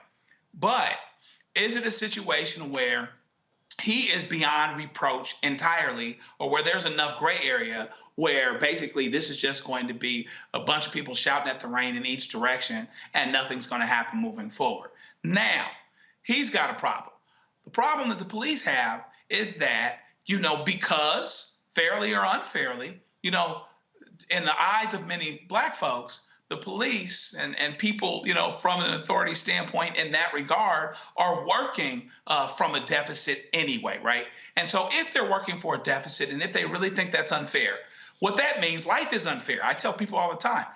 Speaker 16: But is it a situation where he is beyond reproach entirely, or where there's enough gray area where basically this is just going to be a bunch of people shouting at the rain in each direction and nothing's going to happen moving forward? Now, he's got a problem. The problem that the police have is that, because fairly or unfairly, in the eyes of many Black folks, the police and people, from an authority standpoint in that regard are working from a deficit anyway, right? And so if they're working for a deficit and if they really think that's unfair, what that means, life is unfair. I tell people all the time,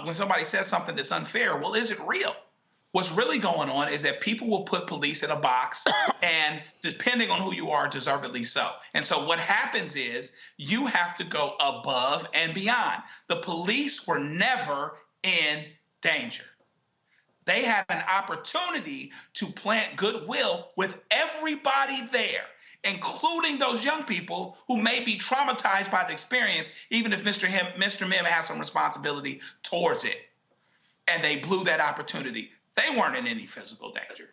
Speaker 16: when somebody says something that's unfair, well, is it real? What's really going on is that people will put police in a box and depending on who you are, deservedly so. And so what happens is you have to go above and beyond. The police were never in danger. They had an opportunity to plant goodwill with everybody there, including those young people who may be traumatized by the experience, even if Mr. Mim has some responsibility towards it. And they blew that opportunity. They weren't in any physical danger.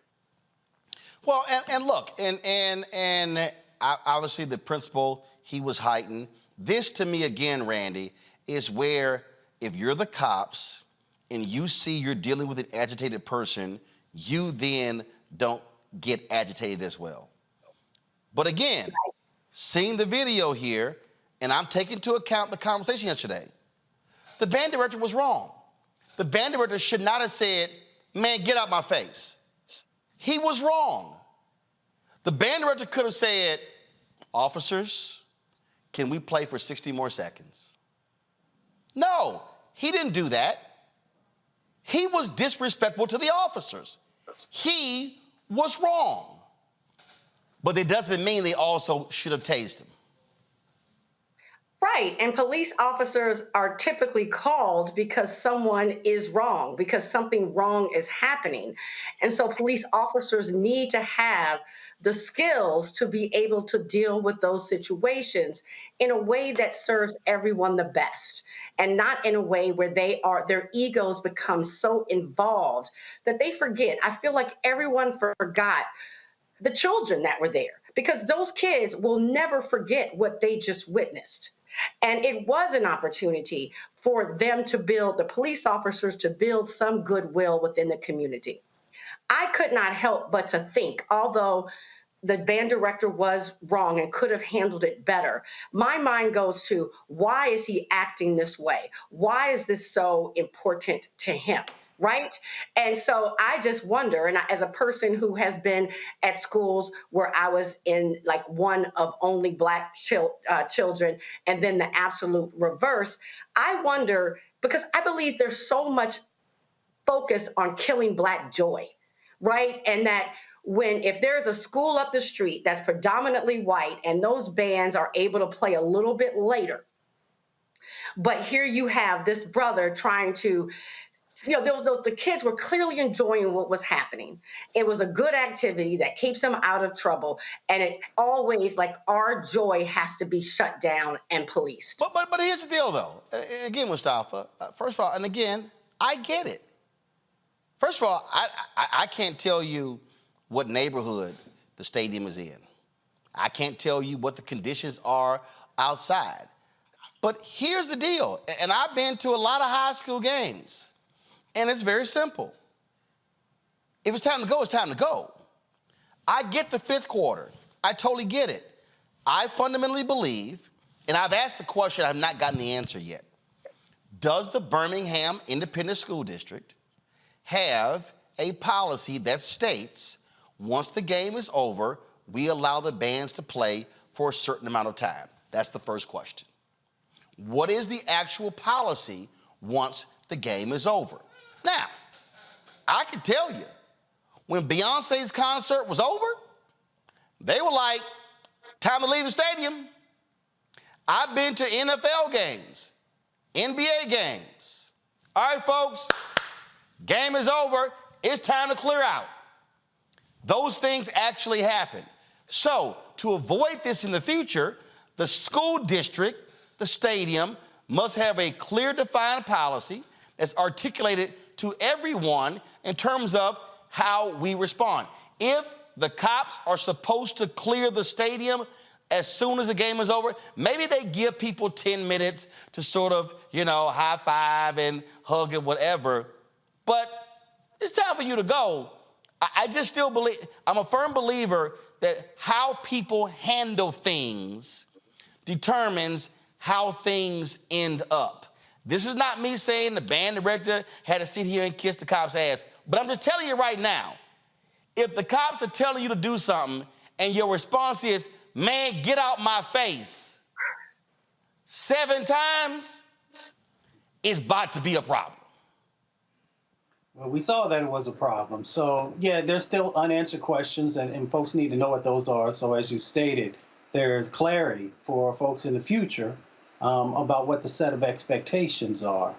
Speaker 9: Well, and look, and obviously the principal, he was heightened. This to me again, Randy, is where if you're the cops and you see you're dealing with an agitated person, you then don't get agitated as well. But again, seeing the video here, and I'm taking into account the conversation yesterday, the band director was wrong. The band director should not have said, man, get out my face. He was wrong. The band director could have said, officers, can we play for 60 more seconds? No, he didn't do that. He was disrespectful to the officers. He was wrong. But it doesn't mean they also should have tased him.
Speaker 5: Right. And police officers are typically called because someone is wrong, because something wrong is happening. And so police officers need to have the skills to be able to deal with those situations in a way that serves everyone the best, and not in a way where their egos become so involved that they forget. I feel like everyone forgot the children that were there, because those kids will never forget what they just witnessed. And it was an opportunity for them to build, the police officers to build some goodwill within the community. I could not help but to think, although the band director was wrong and could have handled it better, my mind goes to, why is he acting this way? Why is this so important to him? Right? And so I just wonder, and as a person who has been at schools where I was in like one of only Black children, and then the absolute reverse, I wonder, because I believe there's so much focus on killing Black joy, right? And that if there's a school up the street that's predominantly white and those bands are able to play a little bit later, but here you have this brother trying to, the kids were clearly enjoying what was happening. It was a good activity that keeps them out of trouble. And it always, like, our joy has to be shut down and policed.
Speaker 9: But here's the deal, though. Again, Mustafa, first of all, and again, I get it. First of all, I can't tell you what neighborhood the stadium is in. I can't tell you what the conditions are outside. But here's the deal, and I've been to a lot of high school games. And it's very simple. If it's time to go, it's time to go. I get the fifth quarter. I totally get it. I fundamentally believe, and I've asked the question, I've not gotten the answer yet. Does the Birmingham Independent School District have a policy that states once the game is over, we allow the bands to play for a certain amount of time? That's the first question. What is the actual policy once the game is over? Now, I can tell you, when Beyonce's concert was over, they were like, time to leave the stadium. I've been to NFL games, NBA games. All right, folks, game is over. It's time to clear out. Those things actually happen. So, to avoid this in the future, the school district, the stadium, must have a clear, defined policy that's articulated to everyone in terms of how we respond. If the cops are supposed to clear the stadium as soon as the game is over, maybe they give people 10 minutes to sort of, high five and hug and whatever. But it's time for you to go. I just still believe, I'm a firm believer that how people handle things determines how things end up. This is not me saying the band director had to sit here and kiss the cop's ass, but I'm just telling you right now, if the cops are telling you to do something and your response is, man, get out my face, 7 times, it's about to be a problem.
Speaker 21: Well, we saw that it was a problem. So, yeah, there's still unanswered questions, and folks need to know what those are. So, as you stated, there's clarity for folks in the future about what the set of expectations are.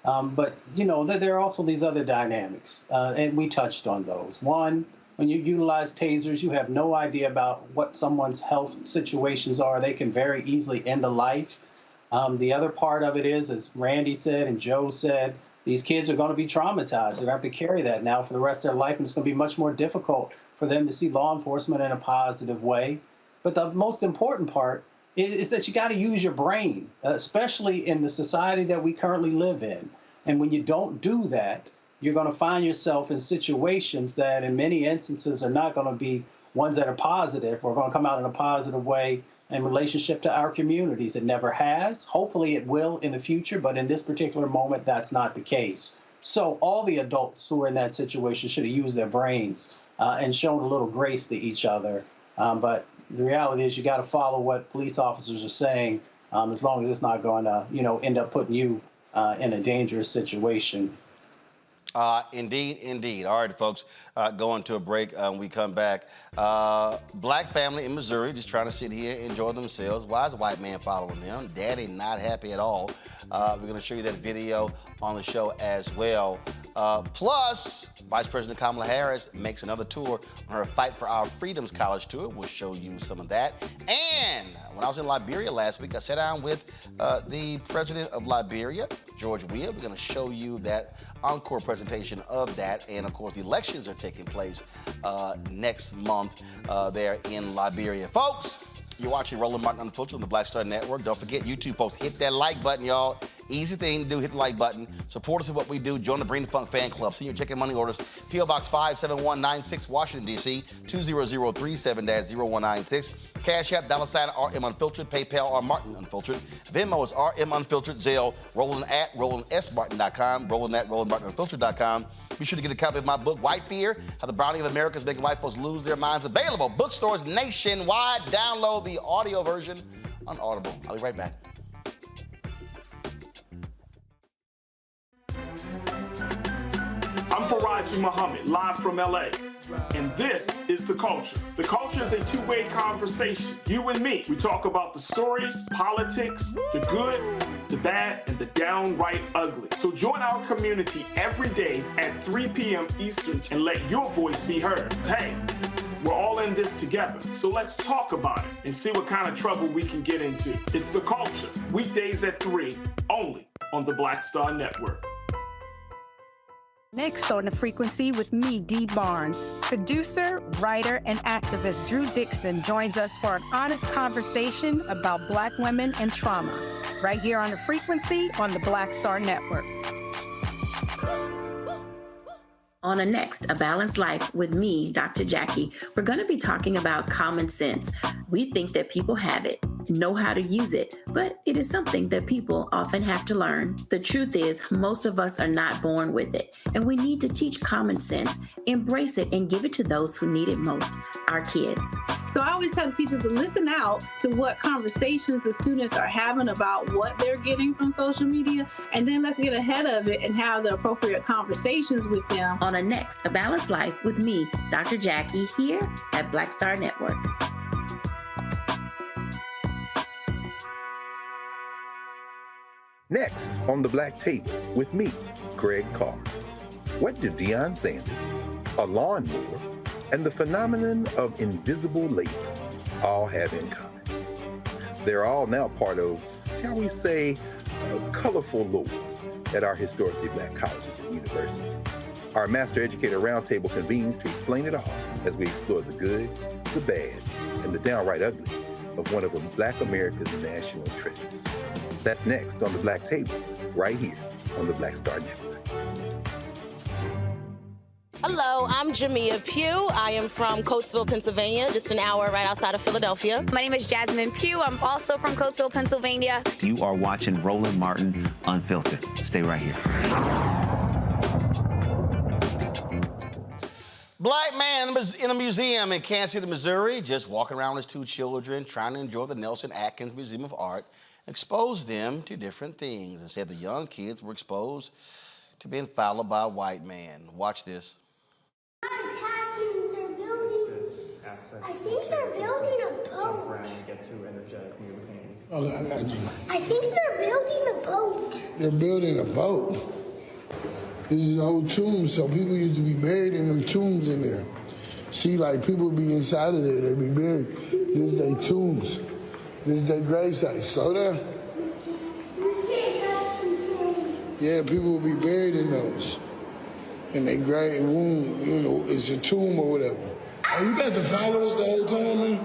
Speaker 21: But, there are also these other dynamics, and we touched on those. One, when you utilize tasers, you have no idea about what someone's health situations are. They can very easily end a life. The other part of it is, as Randy said and Joe said, these kids are going to be traumatized. They're going to have to carry that now for the rest of their life, and it's going to be much more difficult for them to see law enforcement in a positive way. But the most important part is that you got to use your brain, especially in the society that we currently live in. And when you don't do that, you're going to find yourself in situations that in many instances are not going to be ones that are positive or going to come out in a positive way in relationship to our communities. It never has. Hopefully it will in the future, but in this particular moment, that's not the case. So all the adults who are in that situation should have used their brains and shown a little grace to each other. But the reality is you got to follow what police officers are saying, as long as it's not going to, end up putting you in a dangerous situation.
Speaker 9: Indeed, indeed. All right, folks, going to a break. We come back. Black family in Missouri just trying to sit here and enjoy themselves. Why is a white man following them? Daddy not happy at all. We're going to show you that video on the show as well. Plus, Vice President Kamala Harris makes another tour on her Fight for Our Freedoms college tour. We'll show you some of that. And when I was in Liberia last week, I sat down with the president of Liberia, George Weah. We're going to show you that encore presentation of that. And, of course, the elections are taking place next month there in Liberia. Folks, you're watching Roland Martin Unfiltered on the Black Star Network. Don't forget, YouTube folks, hit that like button, y'all. Easy thing to do, hit the like button. Support us in what we do. Join the Bring the Funk fan club. Senior checking money orders, P.O. Box 57196, Washington, D.C., 20037-0196. Cash App, $RM Unfiltered, PayPal, R Martin Unfiltered. Venmo is RM Unfiltered, Zelle, Roland at RolandSMartin.com, Roland at RolandMartinUnfiltered.com. Be sure to get a copy of my book, White Fear, How the Browning of America is Making White Folks Lose Their Minds. Available bookstores nationwide. Download the audio version on Audible. I'll be right back.
Speaker 3: I'm Faraji Muhammad, live from LA. And this is The Culture. The Culture is a two-way conversation. You and me. We talk about the stories, politics, the good, the bad, and the downright ugly. So join our community every day at 3 p.m. Eastern and let your voice be heard. Hey, we're all in this together. So let's talk about it and see what kind of trouble we can get into. It's The Culture. Weekdays at 3, only on the Black Star Network.
Speaker 4: Next on The Frequency with me, Dee Barnes. Producer, writer, and activist Drew Dixon joins us for an honest conversation about Black women and trauma. Right here on The Frequency on the Black Star Network.
Speaker 6: On a next, A Balanced Life with me, Dr. Jackie, we're going to be talking about common sense. We think that people have it, know how to use it, but it is something that people often have to learn. The truth is, most of us are not born with it, and we need to teach common sense, embrace it, and give it to those who need it most, our kids.
Speaker 8: So I always tell teachers to listen out to what conversations the students are having about what they're getting from social media, and then let's get ahead of it and have the appropriate conversations with them.
Speaker 6: On a next, A Balanced Life with me, Dr. Jackie, here at Black Star Network.
Speaker 10: Next on the Black Table with me, Greg Carr. What do Deion Sanders, a lawnmower, and the phenomenon of invisible labor all have in common? They're all now part of, shall we say, a colorful lore at our historically Black colleges and universities. Our Master Educator Roundtable convenes to explain it all as we explore the good, the bad, and the downright ugly of one of Black America's national treasures. That's next on the Black Table, right here on the Black Star Network.
Speaker 25: Hello, I'm Jamia Pugh. I am from Coatesville, Pennsylvania, just an hour right outside of Philadelphia.
Speaker 26: My name is Jasmine Pugh. I'm also from Coatesville, Pennsylvania.
Speaker 27: You are watching Roland Martin Unfiltered. Stay right here.
Speaker 9: Black man in a museum in Kansas City, Missouri, just walking around with his two children, trying to enjoy the Nelson Atkins Museum of Art, exposed them to different things and said the young kids were exposed to being followed by a white man. Watch this.
Speaker 28: I think they're building a boat. I think they're building a boat.
Speaker 29: They're building a boat. This is old tombs, so people used to be buried in them tombs in there. See, like people be inside of there, they be buried. This is their tombs. This is their grave site. So there. Yeah, people will be buried in those. And they grave womb, you know, it's a tomb or whatever. Are you about to follow us the whole time, man?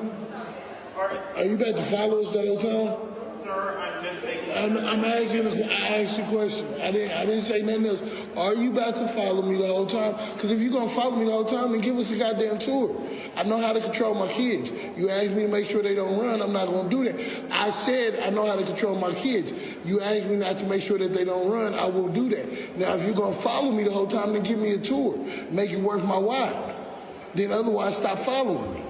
Speaker 29: Are you about to follow us the whole time?
Speaker 3: Sir, I'm just making...
Speaker 29: I'm asking, I asked you a question. I didn't say nothing else. Are you about to follow me the whole time? Because if you're going to follow me the whole time, then give us a goddamn tour. I know how to control my kids. You asked me to make sure they don't run, I'm not going to do that. I said I know how to control my kids. You asked me not to make sure that they don't run, I won't do that. Now, if you're going to follow me the whole time, then give me a tour. Make it worth my while. Then otherwise, stop following me.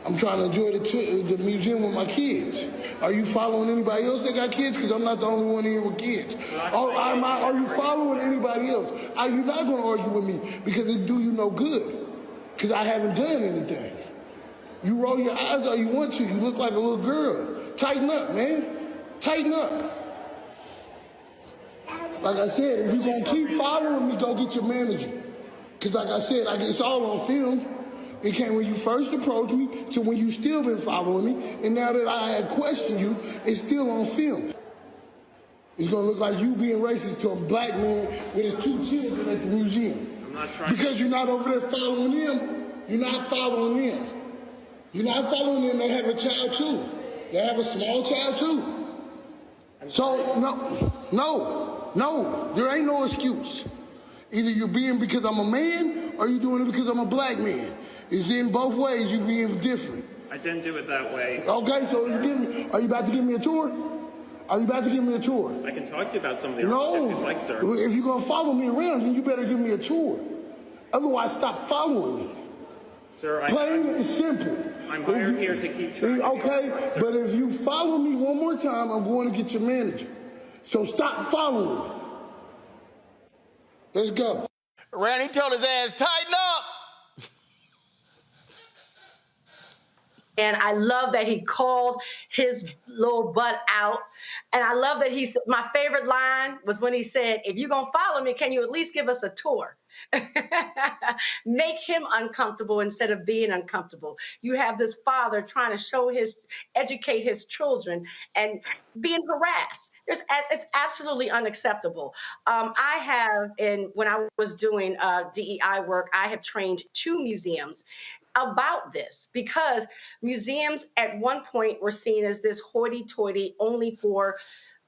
Speaker 29: I'm trying to enjoy the museum with my kids. Are you following anybody else that got kids? Because I'm not the only one here with kids. Are you following anybody else? You're not going to argue with me because it do you no good. Because I haven't done anything. You roll your eyes all you want to. You look like a little girl. Tighten up, man. Tighten up. Like I said, if you're going to keep following me, go get your manager. Because like I said, it's all on film. It came when you first approached me to when you still been following me. And now that I had questioned you, it's still on film. It's going to look like you being racist to a black man with his 2 children at the museum.
Speaker 1: I'm not trying
Speaker 29: because you're not over there following them. You're not following them. You're not following them. They have a child too. They have a small child too. So, no, there ain't no excuse. Either you're being because I'm a man or you're doing it because I'm a black man. It's in both ways, you're being different.
Speaker 1: I didn't do it that way.
Speaker 29: Okay, so are you about to give me a tour? Are you about to give me a tour?
Speaker 1: I can talk to you about some of the
Speaker 29: No.
Speaker 1: if you'd like, sir.
Speaker 29: If you're going to follow me around, then you better give me a tour. Otherwise, stop following me.
Speaker 1: Sir,
Speaker 29: Plain and simple.
Speaker 1: I'm hired here to keep track.
Speaker 29: Okay, but if you follow me one more time, I'm going to get your manager. So stop following me. Let's go.
Speaker 9: Randy told his ass, tighten up.
Speaker 5: And I love that he called his little butt out. And I love that my favorite line was when he said, if you're going to follow me, can you at least give us a tour? Make him uncomfortable instead of being uncomfortable. You have this father trying to educate his children and being harassed. It's absolutely unacceptable. When I was doing DEI work, I have trained 2 museums about this because museums at one point were seen as this hoity-toity only for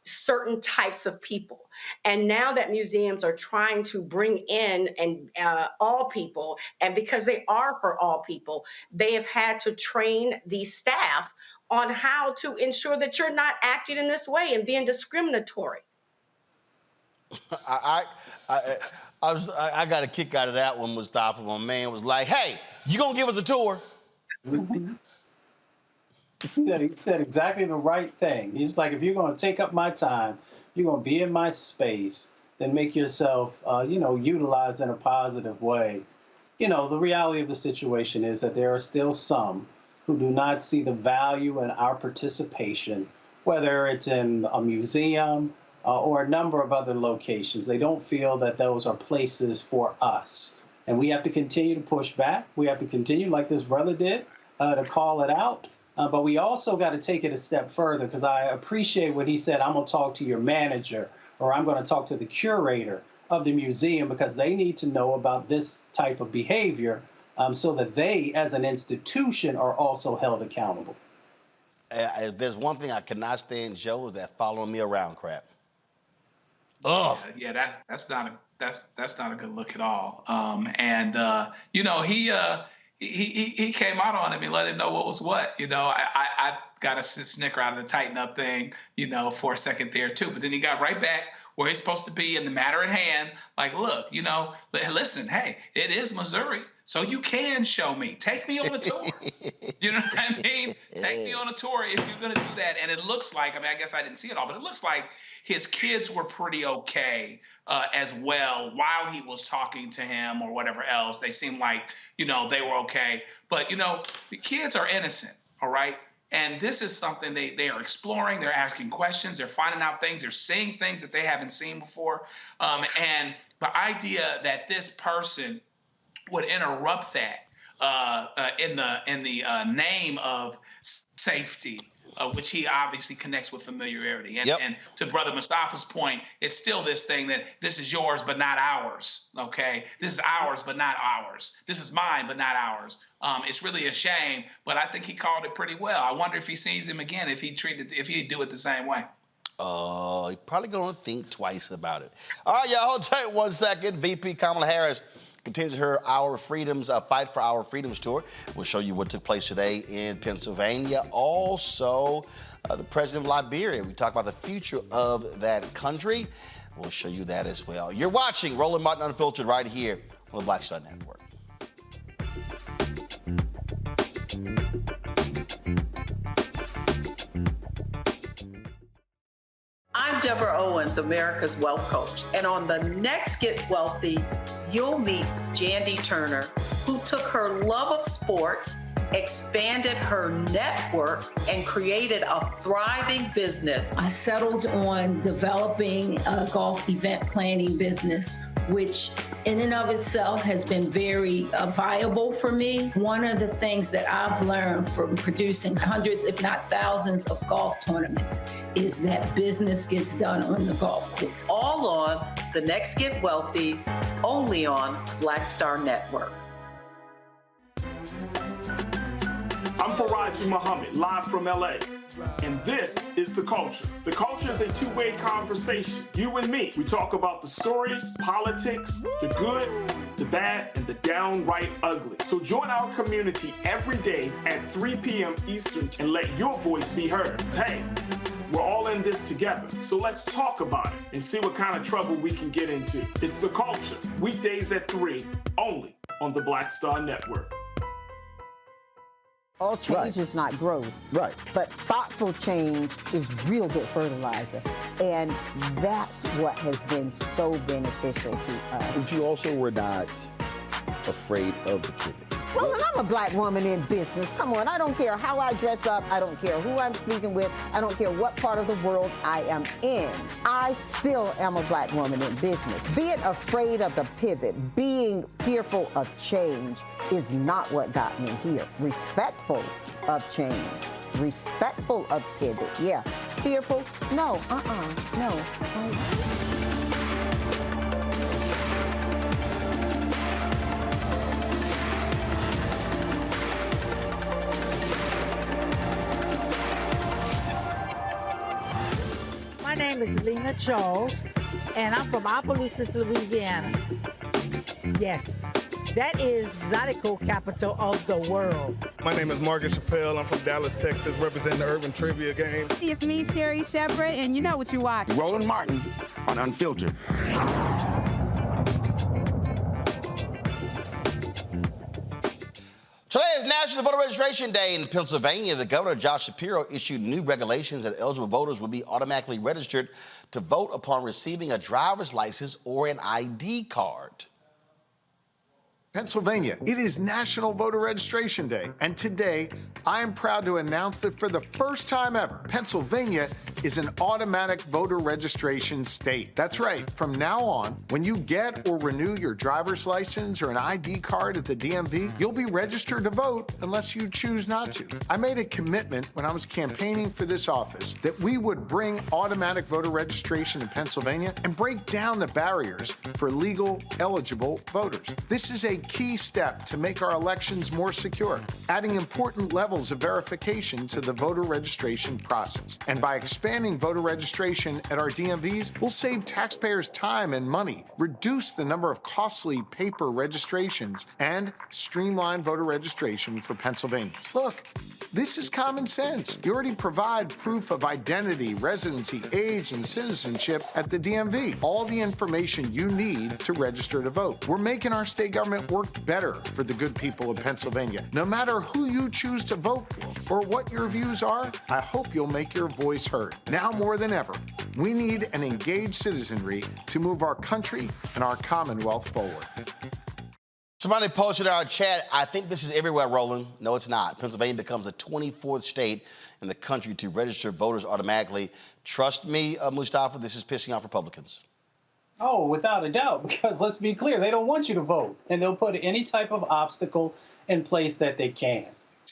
Speaker 5: certain types of people. And now that museums are trying to bring in all people, and because they are for all people, they have had to train the staff on how to ensure that you're not acting in this way and being discriminatory.
Speaker 9: I got a kick out of that one, Mustafa. My man was like, hey, you gonna give us a tour?
Speaker 21: He said exactly the right thing. He's like, if you're going to take up my time, you're going to be in my space, then make yourself, utilized in a positive way. The reality of the situation is that there are still some who do not see the value in our participation, whether it's in a museum or a number of other locations. They don't feel that those are places for us. And we have to continue to push back. We have to continue, like this brother did, to call it out. But we also got to take it a step further, because I appreciate what he said, I'm going to talk to your manager, or I'm going to talk to the curator of the museum, because they need to know about this type of behavior so that they, as an institution, are also held accountable.
Speaker 9: There's one thing I cannot stand, Joe, is that following me around crap. Oh,
Speaker 16: yeah, that's not a good look at all. He came out on him and let him know what was what. I got a snicker out of the tighten up thing, for a second there too. But then he got right back where he's supposed to be in the matter at hand. Like, look, listen, hey, it is Missouri, so you can show me. Take me on a tour. You know what I mean? Take me on a tour if you're going to do that. And it looks like, I guess I didn't see it all, but it looks like his kids were pretty okay as well while he was talking to him or whatever else. They seemed like, they were okay. But, the kids are innocent, all right? And this is something they are exploring. They're asking questions. They're finding out things. They're seeing things that they haven't seen before. And the idea that this person would interrupt that in the name of safety, which he obviously connects with familiarity. And to Brother Mustafa's point, it's still this thing that this is yours but not ours, okay? This is ours but not ours. This is mine but not ours. It's really a shame, but I think he called it pretty well. I wonder if he sees him again, if he'd do it the same way.
Speaker 9: He's probably going to think twice about it. All right, y'all, hold tight 1 second. VP Kamala Harris continues her Fight for Our Freedoms tour. We'll show you what took place today in Pennsylvania. Also, the president of Liberia. We talk about the future of that country. We'll show you that as well. You're watching Roland Martin Unfiltered right here on the Black Star Network.
Speaker 2: Owens, America's Wealth Coach. And on the next Get Wealthy, you'll meet Jandy Turner, who took her love of sports, expanded her network, and created a thriving business.
Speaker 11: I settled on developing a golf event planning business, which in and of itself has been very viable for me. One of the things that I've learned from producing hundreds, if not thousands, of golf tournaments is that business gets done on the golf course.
Speaker 2: All on The Next Get Wealthy, only on Black Star Network.
Speaker 3: I'm Faraji Muhammad, live from LA. And this is The Culture. The Culture is a two-way conversation. You and me. We talk about the stories, politics, the good, the bad, and the downright ugly. So join our community every day at 3 p.m. Eastern and let your voice be heard. Hey, we're all in this together. So let's talk about it and see what kind of trouble we can get into. It's The Culture, weekdays at 3, only on the Black Star Network.
Speaker 13: All change is not growth.
Speaker 12: Right.
Speaker 13: But thoughtful change is real good fertilizer. And that's what has been so beneficial to us.
Speaker 12: But you also were not afraid of the pivot.
Speaker 13: Well, and I'm a black woman in business. Come on, I don't care how I dress up. I don't care who I'm speaking with. I don't care what part of the world I am in. I still am a black woman in business. Being afraid of the pivot, being fearful of change is not what got me here. Respectful of change, respectful of pivot, yeah. Fearful, no, no.
Speaker 14: My name is Lena Charles, and I'm from Opelousas, Louisiana. Yes, that is Zydeco capital of the world.
Speaker 15: My name is Margaret Chappelle. I'm from Dallas, Texas, representing the Urban Trivia Game.
Speaker 4: It's me, Sherry Shepard, and you know what you watch.
Speaker 17: Roland Martin on Unfiltered.
Speaker 9: Today is National Voter Registration Day in Pennsylvania. The governor, Josh Shapiro, issued new regulations that eligible voters will be automatically registered to vote upon receiving a driver's license or an ID card.
Speaker 18: Pennsylvania, it is National Voter Registration Day, and today I am proud to announce that for the first time ever, Pennsylvania is an automatic voter registration state. That's right, from now on, when you get or renew your driver's license or an ID card at the DMV, you'll be registered to vote unless you choose not to. I made a commitment when I was campaigning for this office that we would bring automatic voter registration in Pennsylvania and break down the barriers for legal, eligible voters. This is a key step to make our elections more secure, adding important levels of verification to the voter registration process. And by expanding voter registration at our DMVs, we'll save taxpayers time and money, reduce the number of costly paper registrations, and streamline voter registration for Pennsylvanians. Look, this is common sense. You already provide proof of identity, residency, age, and citizenship at the DMV. All the information you need to register to vote. We're making our state government work better for the good people of Pennsylvania. No matter who you choose to vote for or what your views are, I hope you'll make your voice heard. Now more than ever, we need an engaged citizenry to move our country and our Commonwealth forward.
Speaker 9: Somebody posted in our chat, I think this is everywhere, Roland. No, it's not. Pennsylvania becomes the 24th state in the country to register voters automatically. Trust me, Mustafa, this is pissing off Republicans.
Speaker 21: Oh, without a doubt, because let's be clear, they don't want you to vote, and they'll put any type of obstacle in place that they can.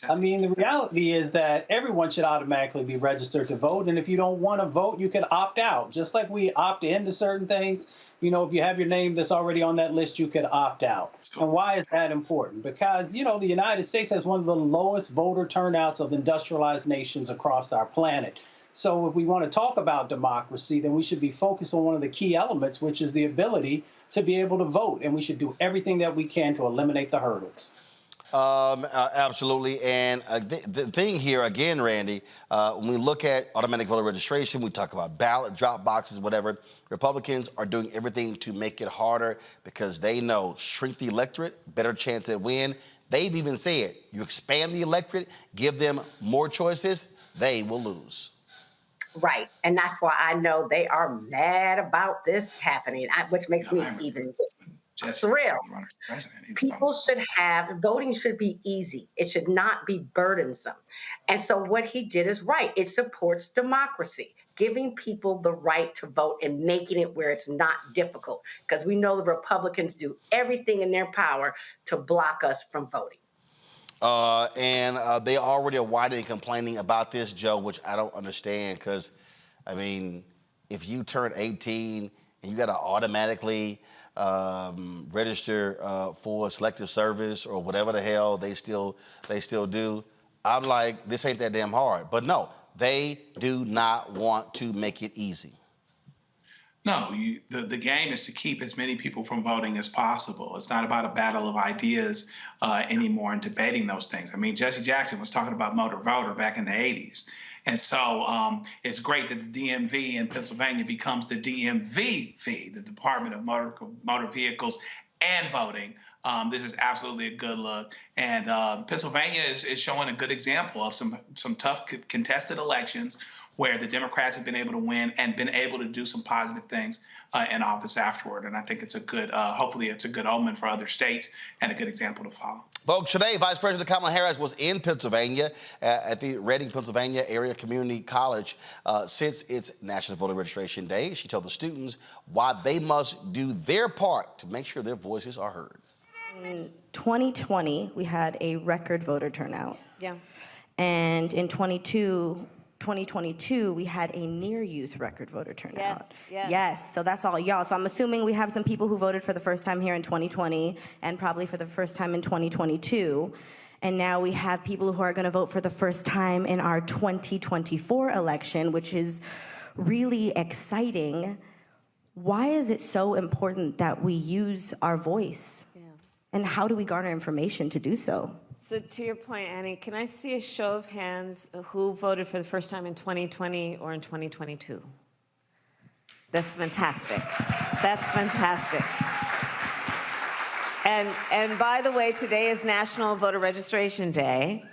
Speaker 21: I mean, the reality is that everyone should automatically be registered to vote, and if you don't want to vote, you can opt out. Just like we opt into certain things, you know, if you have your name that's already on that list, you could opt out. And why is that important? Because, you know, the United States has one of the lowest voter turnouts of industrialized nations across our planet. So if we want to talk about democracy, then we should be focused on one of the key elements, which is the ability to be able to vote. And we should do everything that we can to eliminate the hurdles.
Speaker 9: Absolutely. And the thing here, again, Randy, when we look at automatic voter registration, we talk about ballot drop boxes, whatever. Republicans are doing everything to make it harder because they know shrink the electorate, better chance at win. They've even said you expand the electorate, give them more choices, they will lose.
Speaker 5: Right. And that's why I know they are mad about this happening, which makes me even thrilled. People should have, voting should be easy. It should not be burdensome. And so what he did is right. It supports democracy, giving people the right to vote and making it where it's not difficult. Because we know the Republicans do everything in their power to block us from voting.
Speaker 9: And they already are widely complaining about this, Joe, which I don't understand because, I mean, if you turn 18 and you got to automatically register for selective service or whatever the hell they still do, I'm like, this ain't that damn hard. But no, they do not want to make it easy.
Speaker 16: No, the game is to keep as many people from voting as possible. It's not about a battle of ideas anymore and debating those things. I mean, Jesse Jackson was talking about motor voter back in the 80s. And so it's great that the DMV in Pennsylvania becomes the DMV, the Department of Motor Vehicles and Voting. This is absolutely a good look. And Pennsylvania is showing a good example of some tough contested elections where the Democrats have been able to win and been able to do some positive things in office afterward. And I think it's a good, hopefully it's a good omen for other states and a good example to follow.
Speaker 9: Folks, today, Vice President Kamala Harris was in Pennsylvania at the Reading, Pennsylvania Area Community College since its National Voter Registration Day. She told the students why they must do their part to make sure their voices are heard.
Speaker 6: In 2020, we had a record voter turnout.
Speaker 26: Yeah.
Speaker 6: And in 2022, we had a near youth record voter turnout. Yes, so that's all y'all. So I'm assuming we have some people who voted for the first time here in 2020 and probably for the first time in 2022. And now we have people who are going to vote for the first time in our 2024 election, which is really exciting. Why is it so important that we use our voice? And how do we garner information to do so?
Speaker 7: So to your point, Annie, can I see a show of hands who voted for the first time in 2020 or in 2022? That's fantastic. That's fantastic. And by the way, today is National Voter Registration Day.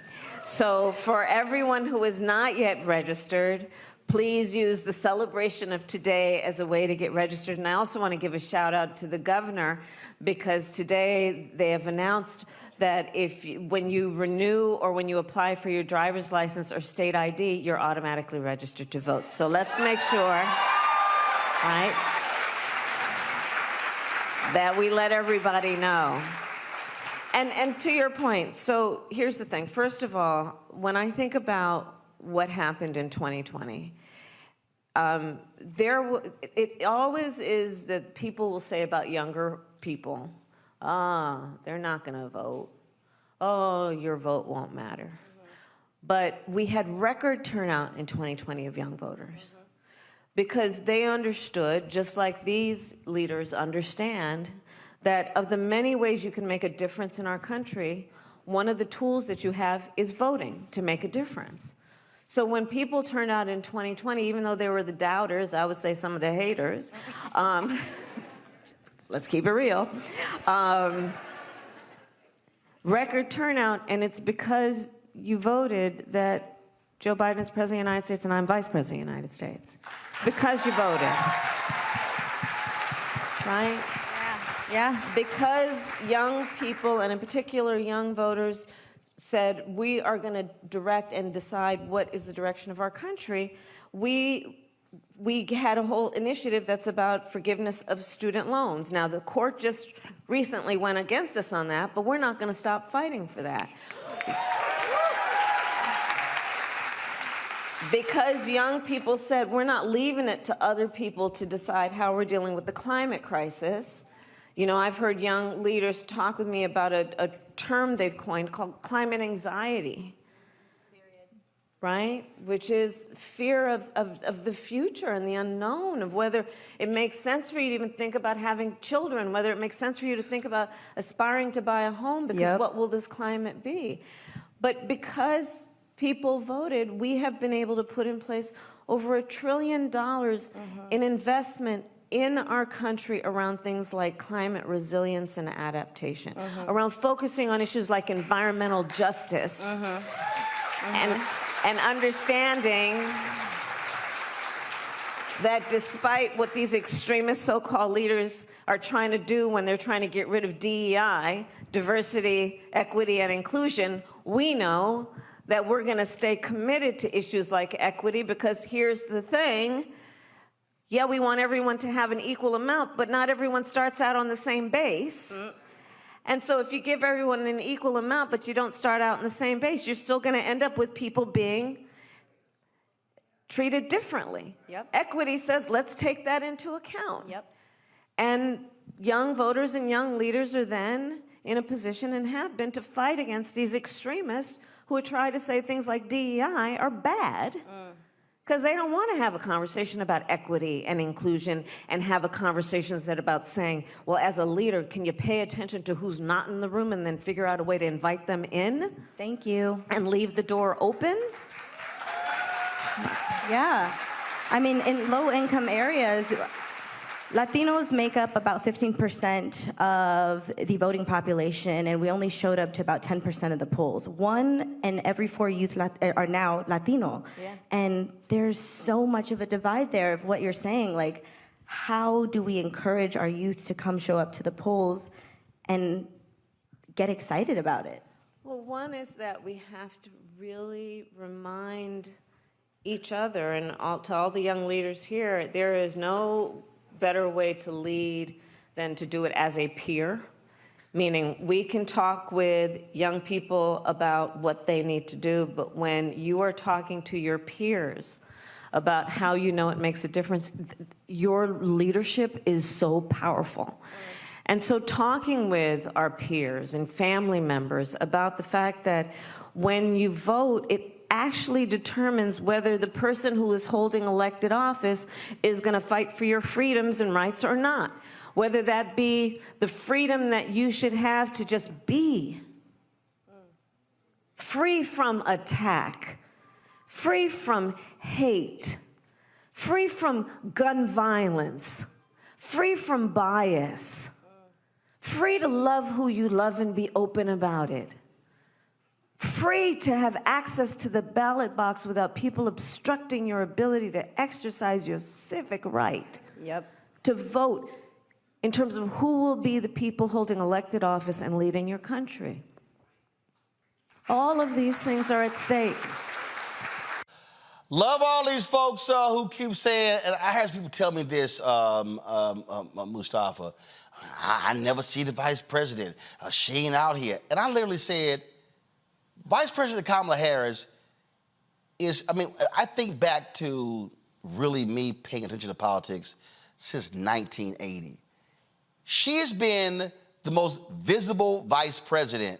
Speaker 7: So for everyone who is not yet registered, please use the celebration of today as a way to get registered. And I also want to give a shout out to the governor because today they have announced that when you renew or when you apply for your driver's license or state ID, you're automatically registered to vote. So let's make sure, right, that we let everybody know. And to your point, so here's the thing. First of all, when I think about what happened in 2020, it always is that people will say about younger people, they're not going to vote. Oh, your vote won't matter. But we had record turnout in 2020 of young voters because they understood, just like these leaders understand, that of the many ways you can make a difference in our country, one of the tools that you have is voting to make a difference. So when people turned out in 2020, even though they were the doubters, I would say some of the haters, let's keep it real, record turnout, and it's because you voted that Joe Biden is President of the United States and I'm Vice President of the United States. It's because you voted, right?
Speaker 6: Yeah.
Speaker 7: Because young people, and in particular young voters, said we are going to direct and decide what is the direction of our country, we had a whole initiative that's about forgiveness of student loans. Now, the court just recently went against us on that, but we're not going to stop fighting for that. Because young people said we're not leaving it to other people to decide how we're dealing with the climate crisis. You know, I've heard young leaders talk with me about a term they've coined called climate anxiety, right? Which is fear of the future and the unknown, of whether it makes sense for you to even think about having children, whether it makes sense for you to think about aspiring to buy a home, because what will this climate be? But because people voted, we have been able to put in place over $1 trillion in investment in our country around things like climate resilience and adaptation, around focusing on issues like environmental justice, and understanding that despite what these extremist so-called leaders are trying to do when they're trying to get rid of DEI, diversity, equity, and inclusion, we know that we're going to stay committed to issues like equity, because here's the thing. Yeah, we want everyone to have an equal amount, but not everyone starts out on the same base. And so if you give everyone an equal amount, but you don't start out on the same base, you're still going to end up with people being treated differently.
Speaker 6: Yep.
Speaker 7: Equity says, let's take that into account.
Speaker 6: Yep.
Speaker 7: And young voters and young leaders are then in a position, and have been, to fight against these extremists who try to say things like DEI are bad, because they don't want to have a conversation about equity and inclusion and have a conversation that's about saying, well, as a leader, can you pay attention to who's not in the room and then figure out a way to invite them in?
Speaker 6: Thank you.
Speaker 7: And leave the door open?
Speaker 6: Yeah. I mean, in low-income areas, Latinos make up about 15% of the voting population, and we only showed up to about 10% of the polls. 1 in every 4 youth are now Latino.
Speaker 7: Yeah.
Speaker 6: And there's so much of a divide there of what you're saying. Like, how do we encourage our youth to come show up to the polls and get excited about it?
Speaker 7: Well, one is that we have to really remind each other, and to all the young leaders here, there is no better way to lead than to do it as a peer, meaning we can talk with young people about what they need to do, but when you are talking to your peers about how you know it makes a difference, your leadership is so powerful. And so talking with our peers and family members about the fact that when you vote, it actually determines whether the person who is holding elected office is going to fight for your freedoms and rights or not. Whether that be the freedom that you should have to just be free from attack, free from hate, free from gun violence, free from bias, free to love who you love and be open about it. Free to have access to the ballot box without people obstructing your ability to exercise your civic right.
Speaker 6: Yep.
Speaker 7: To vote in terms of who will be the people holding elected office and leading your country. All of these things are at stake.
Speaker 9: Love all these folks who keep saying, and I had people tell me this, Mustafa, I never see the vice president. She ain't out here. And I literally said, Vice President Kamala Harris is, I mean, I think back to really me paying attention to politics since 1980. She has been the most visible vice president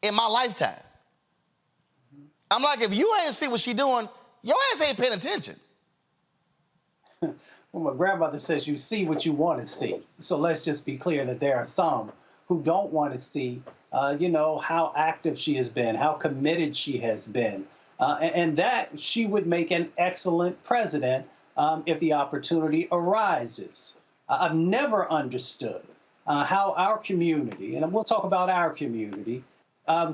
Speaker 9: in my lifetime. I'm like, if you ain't see what she doing, your ass ain't paying attention.
Speaker 21: Well, my grandmother says you see what you want to see. So let's just be clear that there are some who don't want to see how active she has been, how committed she has been, and that she would make an excellent president if the opportunity arises. I've never understood how our community, and we'll talk about our community,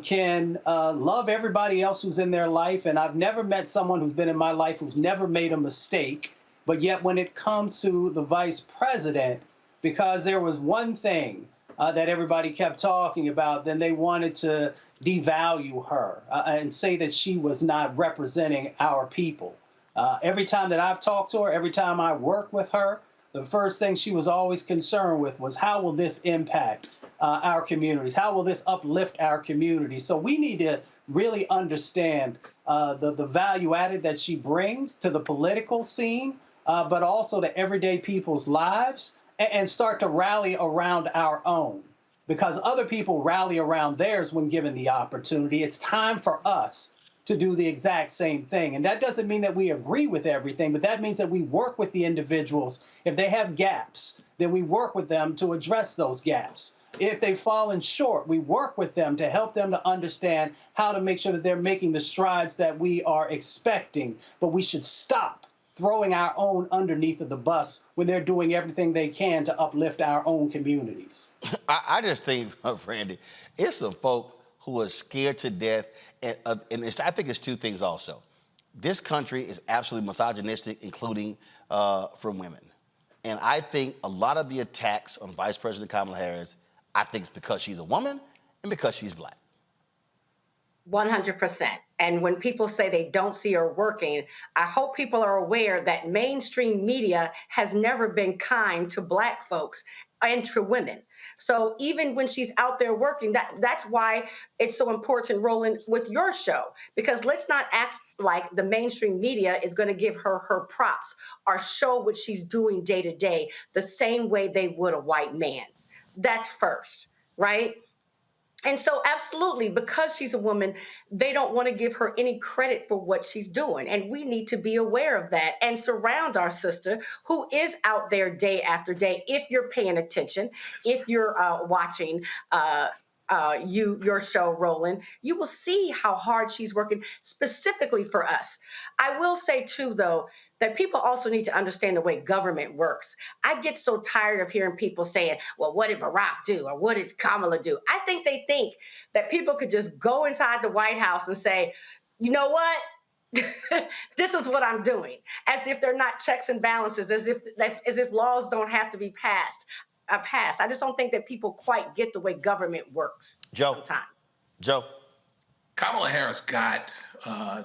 Speaker 21: can love everybody else who's in their life, and I've never met someone who's been in my life who's never made a mistake, but yet when it comes to the vice president, because there was one thing that everybody kept talking about, then they wanted to devalue her and say that she was not representing our people. Every time that I've talked to her, every time I work with her, the first thing she was always concerned with was how will this impact our communities? How will this uplift our communities? So we need to really understand the value added that she brings to the political scene, but also to everyday people's lives, and start to rally around our own, because other people rally around theirs when given the opportunity. It's time for us to do the exact same thing. And that doesn't mean that we agree with everything, but that means that we work with the individuals. If they have gaps, then we work with them to address those gaps. If they've fallen short, we work with them to help them to understand how to make sure that they're making the strides that we are expecting. But we should stop throwing our own underneath of the bus when they're doing everything they can to uplift our own communities.
Speaker 9: I just think, Randy, it's some folk who are scared to death, and I think it's two things also. this country is absolutely misogynistic, including for women. And I think a lot of the attacks on Vice President Kamala Harris, I think it's because she's a woman and because she's black.
Speaker 5: 100%. And when people say they don't see her working, I hope people are aware that mainstream media has never been kind to black folks and to women. So even when she's out there working, that's why it's so important, Roland, with your show, because let's not act like the mainstream media is going to give her her props or show what she's doing day to day the same way they would a white man. That's first, right? And so absolutely, because she's a woman, they don't want to give her any credit for what she's doing. And we need to be aware of that and surround our sister who is out there day after day. If you're paying attention, if you're watching your show, Roland, you will see how hard she's working specifically for us. I will say too, though, that people also need to understand the way government works. I get so tired of hearing people saying, well, what did Barack do? Or what did Kamala do? I think they think that people could just go inside the White House and say, you know what? This is what I'm doing. As if they're not checks and balances, as if laws don't have to be passed. I just don't think that people quite get the way government works.
Speaker 9: Joe.
Speaker 16: Kamala Harris got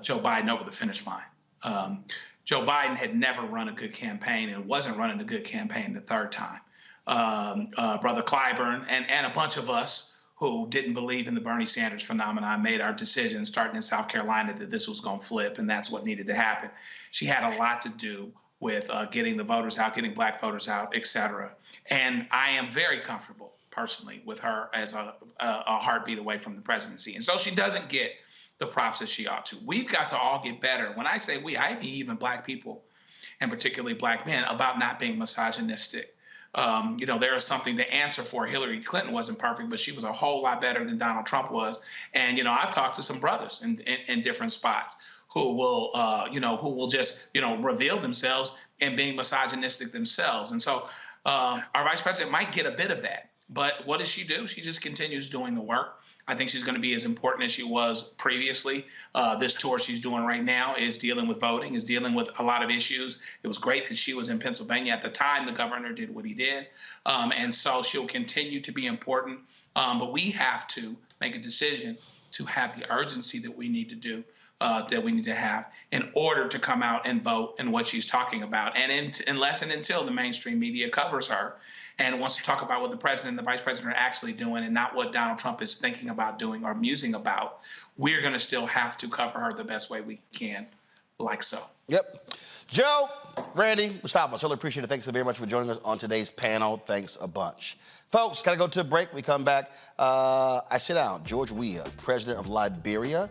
Speaker 16: Joe Biden over the finish line. Joe Biden had never run a good campaign and wasn't running a good campaign the third time. Brother Clyburn and a bunch of us who didn't believe in the Bernie Sanders phenomenon made our decision starting in South Carolina that this was going to flip and that's what needed to happen. She had a lot to do with getting the voters out, getting black voters out, et cetera. And I am very comfortable personally with her as a heartbeat away from the presidency. And so she doesn't get the props that she ought to. We've got to all get better. When I say we, I mean even black people, and particularly black men, about not being misogynistic. There is something to answer for. Hillary Clinton wasn't perfect, but she was a whole lot better than Donald Trump was. And, I've talked to some brothers in different spots who will just reveal themselves and being misogynistic themselves. And so our vice president might get a bit of that. But what does she do? She just continues doing the work. I think she's going to be as important as she was previously. This tour she's doing right now is dealing with voting, is dealing with a lot of issues. It was great that she was in Pennsylvania at the time the governor did what he did. And so she'll continue to be important. But we have to make a decision to have the urgency that we need to do, that we need to have in order to come out and vote in what she's talking about. And unless and until the mainstream media covers her and wants to talk about what the president and the vice president are actually doing and not what Donald Trump is thinking about doing or musing about, we're going to still have to cover her the best way we can, like so.
Speaker 9: Yep. Joe, Randy, Mustafa, certainly appreciate it. Thanks so very much for joining us on today's panel. Thanks a bunch. Folks, got to go to a break. We come back. I sit down. George Weah, president of Liberia,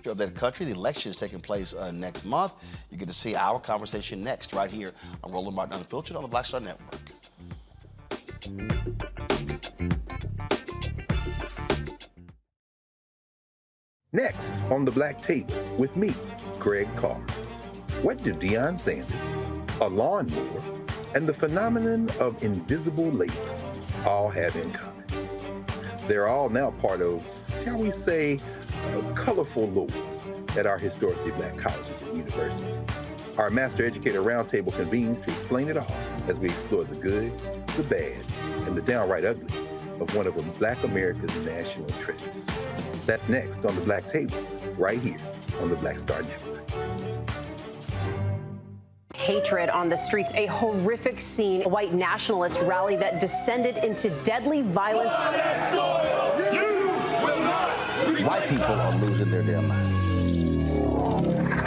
Speaker 9: of that country. The election is taking place next month. You get to see our conversation next right here on Roland Martin Unfiltered on the Black Star Network.
Speaker 8: Next on The Black Tape with me, Greg Carr. What do Deion Sanders, a lawnmower, and the phenomenon of invisible labor all have in common? They're all now part of, shall we say, a colorful lore at our historically black colleges and universities. Our Master Educator Roundtable convenes to explain it all as we explore the good, the bad, and the downright ugly of one of Black America's national treasures. That's next on The Black Table, right here on the Black Star Network.
Speaker 10: Hatred on the streets, a horrific scene, a white nationalist rally that descended into deadly violence.
Speaker 9: White people are losing their damn minds.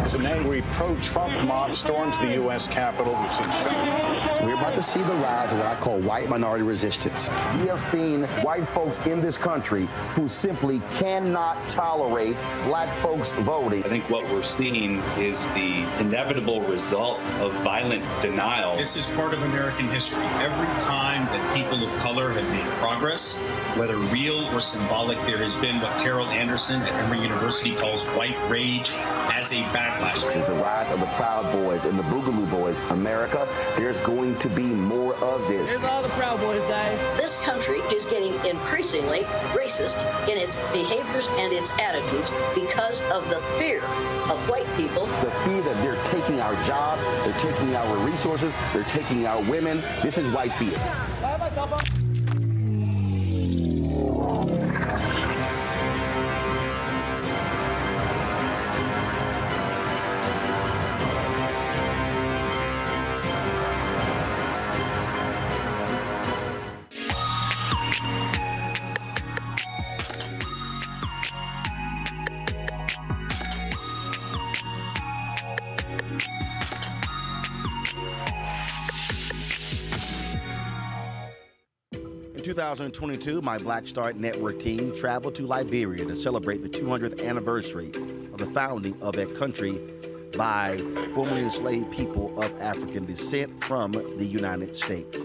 Speaker 19: As an angry pro-Trump mob storms the U.S. Capitol, we've seen shooting.
Speaker 12: We're about to see the rise of what I call white minority resistance. We have seen white folks in this country who simply cannot tolerate black folks voting.
Speaker 20: I think what we're seeing is the inevitable result of violent denial.
Speaker 22: This is part of American history. Every time that people of color have made progress, whether real or symbolic, there has been what Carol Anderson at Emory University calls white rage as a backlash.
Speaker 12: This is the rise of the Proud Boys and the Boogaloo Boys. America, there's going going to be more of this.
Speaker 14: Here's all the Proud Boys, guys.
Speaker 1: This country is getting increasingly racist in its behaviors and its attitudes because of the fear of white people.
Speaker 12: The fear that they're taking our jobs, they're taking our resources, they're taking our women. This is white fear.
Speaker 9: In 2022, my Black Star Network team traveled to Liberia to celebrate the 200th anniversary of the founding of that country by formerly enslaved people of African descent from the United States.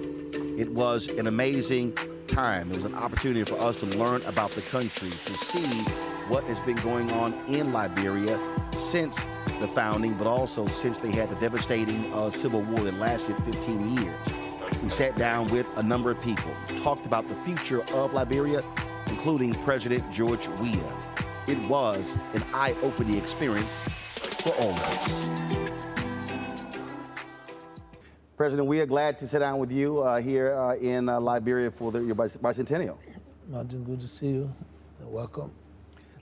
Speaker 9: It was an amazing time. It was an opportunity for us to learn about the country, to see what has been going on in Liberia since the founding, but also since they had the devastating civil war that lasted 15 years. We sat down with a number of people, talked about the future of Liberia, including President George Weah. It was an eye-opening experience for all of us. President Weah, glad to sit down with you here in Liberia for your bicentennial.
Speaker 2: Martin, good to see you. Welcome.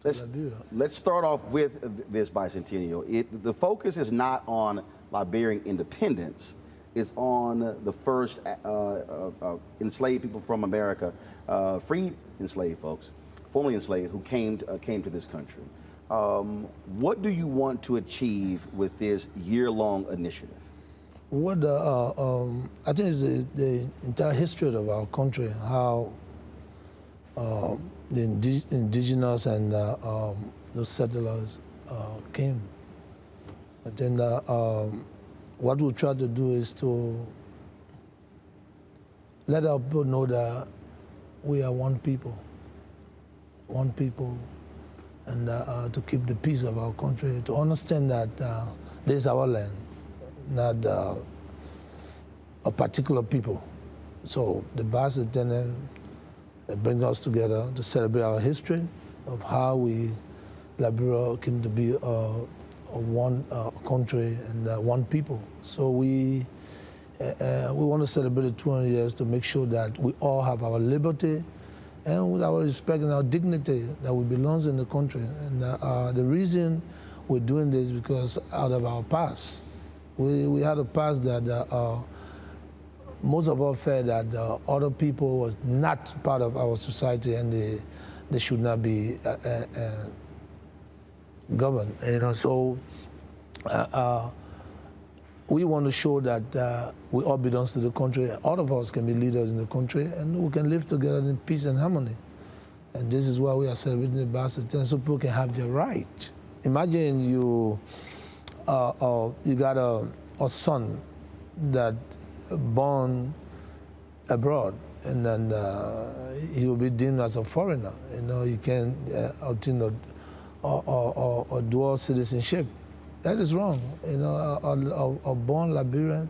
Speaker 9: Let's start off with this bicentennial. The focus is not on Liberian independence. It's on the first enslaved people from America, freed enslaved folks, formerly enslaved, who came to this country. What do you want to achieve with this year-long initiative?
Speaker 2: What I think is the entire history of our country, how the indigenous and those settlers came. And then what we try to do is to let our people know that we are one people, and to keep the peace of our country, to understand that this is our land, not a particular people. So the bicentennial brings us together to celebrate our history of how Liberia came to be one country and one people. So we want to celebrate the 200 years to make sure that we all have our liberty and with our respect and our dignity that we belongs in the country. And the reason we're doing this is because out of our past, we had a past that most of us felt that other people was not part of our society and they should not be governed. So we want to show that we all belong to the country. All of us can be leaders in the country, and we can live together in peace and harmony. And this is why we are celebrating the bicentennial, so people can have their right. Imagine you got a son that born abroad, and then he will be deemed as a foreigner. He can obtain a dual citizenship. That is wrong. A born Liberian,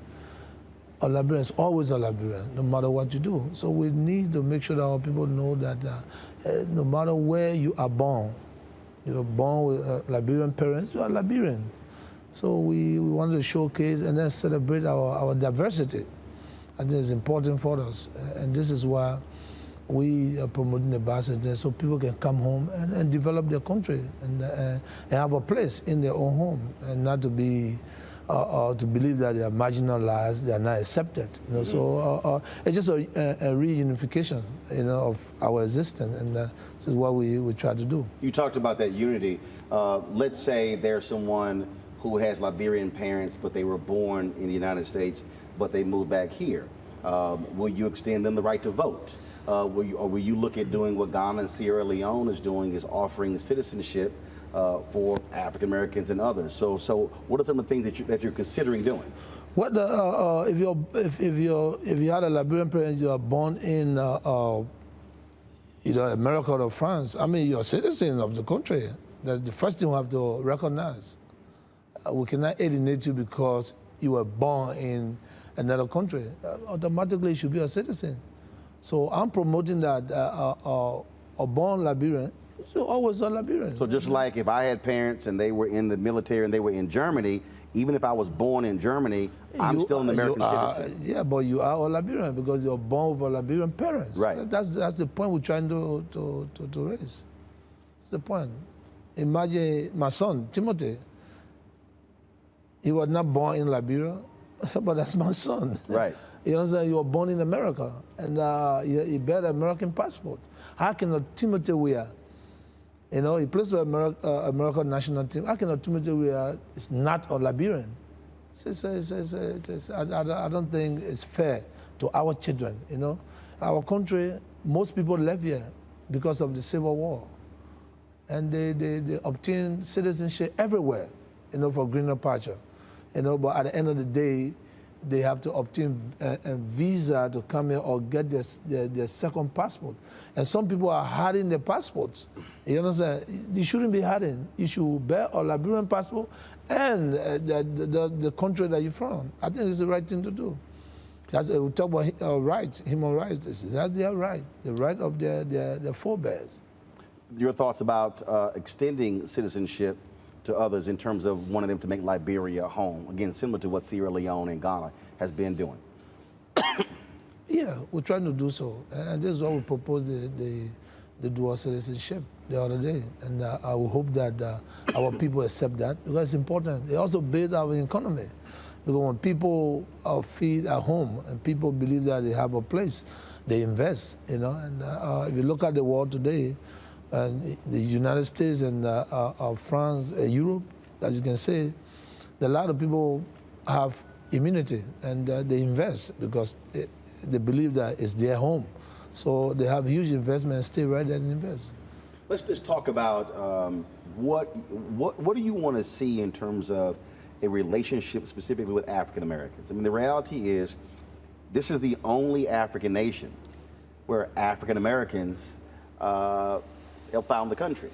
Speaker 2: a Liberian is always a Liberian, no matter what you do. So we need to make sure that our people know that no matter where you are born with Liberian parents, you are Liberian. So we wanted to showcase and then celebrate our diversity. I think it's important for us. And this is why we are promoting the bicentennial so people can come home and develop their country and have a place in their own home, and not to be to believe that they are marginalized, they are not accepted. So it's just a reunification, of our existence, and this is what we try to do.
Speaker 9: You talked about that unity. Let's say there's someone who has Liberian parents, but they were born in the United States, but they moved back here. Will you extend them the right to vote? Will you look at doing what Ghana and Sierra Leone is doing, is offering citizenship for African Americans and others? So what are some of the things that you're considering doing?
Speaker 2: What if you had a Liberian parent, you are born in either America or France? I mean, you're a citizen of the country. That's the first thing we have to recognize. We cannot alienate you because you were born in another country, automatically he should be a citizen. So I'm promoting that a born Liberian should always a Liberian.
Speaker 3: So just like if I had parents and they were in the military and they were in Germany, even if I was born in Germany, I'm still an American citizen.
Speaker 2: Yeah, but you are a Liberian because you're born with a Liberian parents.
Speaker 3: Right.
Speaker 2: That's the point we're trying to raise. That's the point. Imagine my son, Timothy. He was not born in Liberia, but that's my son.
Speaker 3: Right.
Speaker 2: You understand? You were born in America, and he bear an American passport. How can a Timothy wear? You know, he plays for American national team. How can a Timothy wear is not a Liberian? I don't think it's fair to our children. You know, our country, most people left here because of the Civil War, and they obtain citizenship everywhere. You know, for greener pasture. You know, but at the end of the day, they have to obtain a visa to come here or get their second passport. And some people are hiding their passports. You understand? You shouldn't be hiding. You should bear a Liberian passport and the country that you're from. I think it's the right thing to do. That's, we talk about rights, human rights. That's their right, the right of their forebears.
Speaker 3: Your thoughts about extending citizenship to others in terms of wanting them to make Liberia home? Again, similar to what Sierra Leone and Ghana has been doing.
Speaker 2: Yeah, we're trying to do so. And this is why we proposed the dual citizenship the other day. And I will hope that our people accept that because it's important. It also builds our economy. Because when people feed at home and people believe that they have a place, they invest, you know. And if you look at the world today, and the United States and France, Europe, as you can see, a lot of people have immunity and they invest because they believe that it's their home. So they have huge investment and stay right there and invest.
Speaker 3: Let's just talk about what do you want to see in terms of a relationship specifically with African Americans? I mean, the reality is this is the only African nation where African Americans found the country.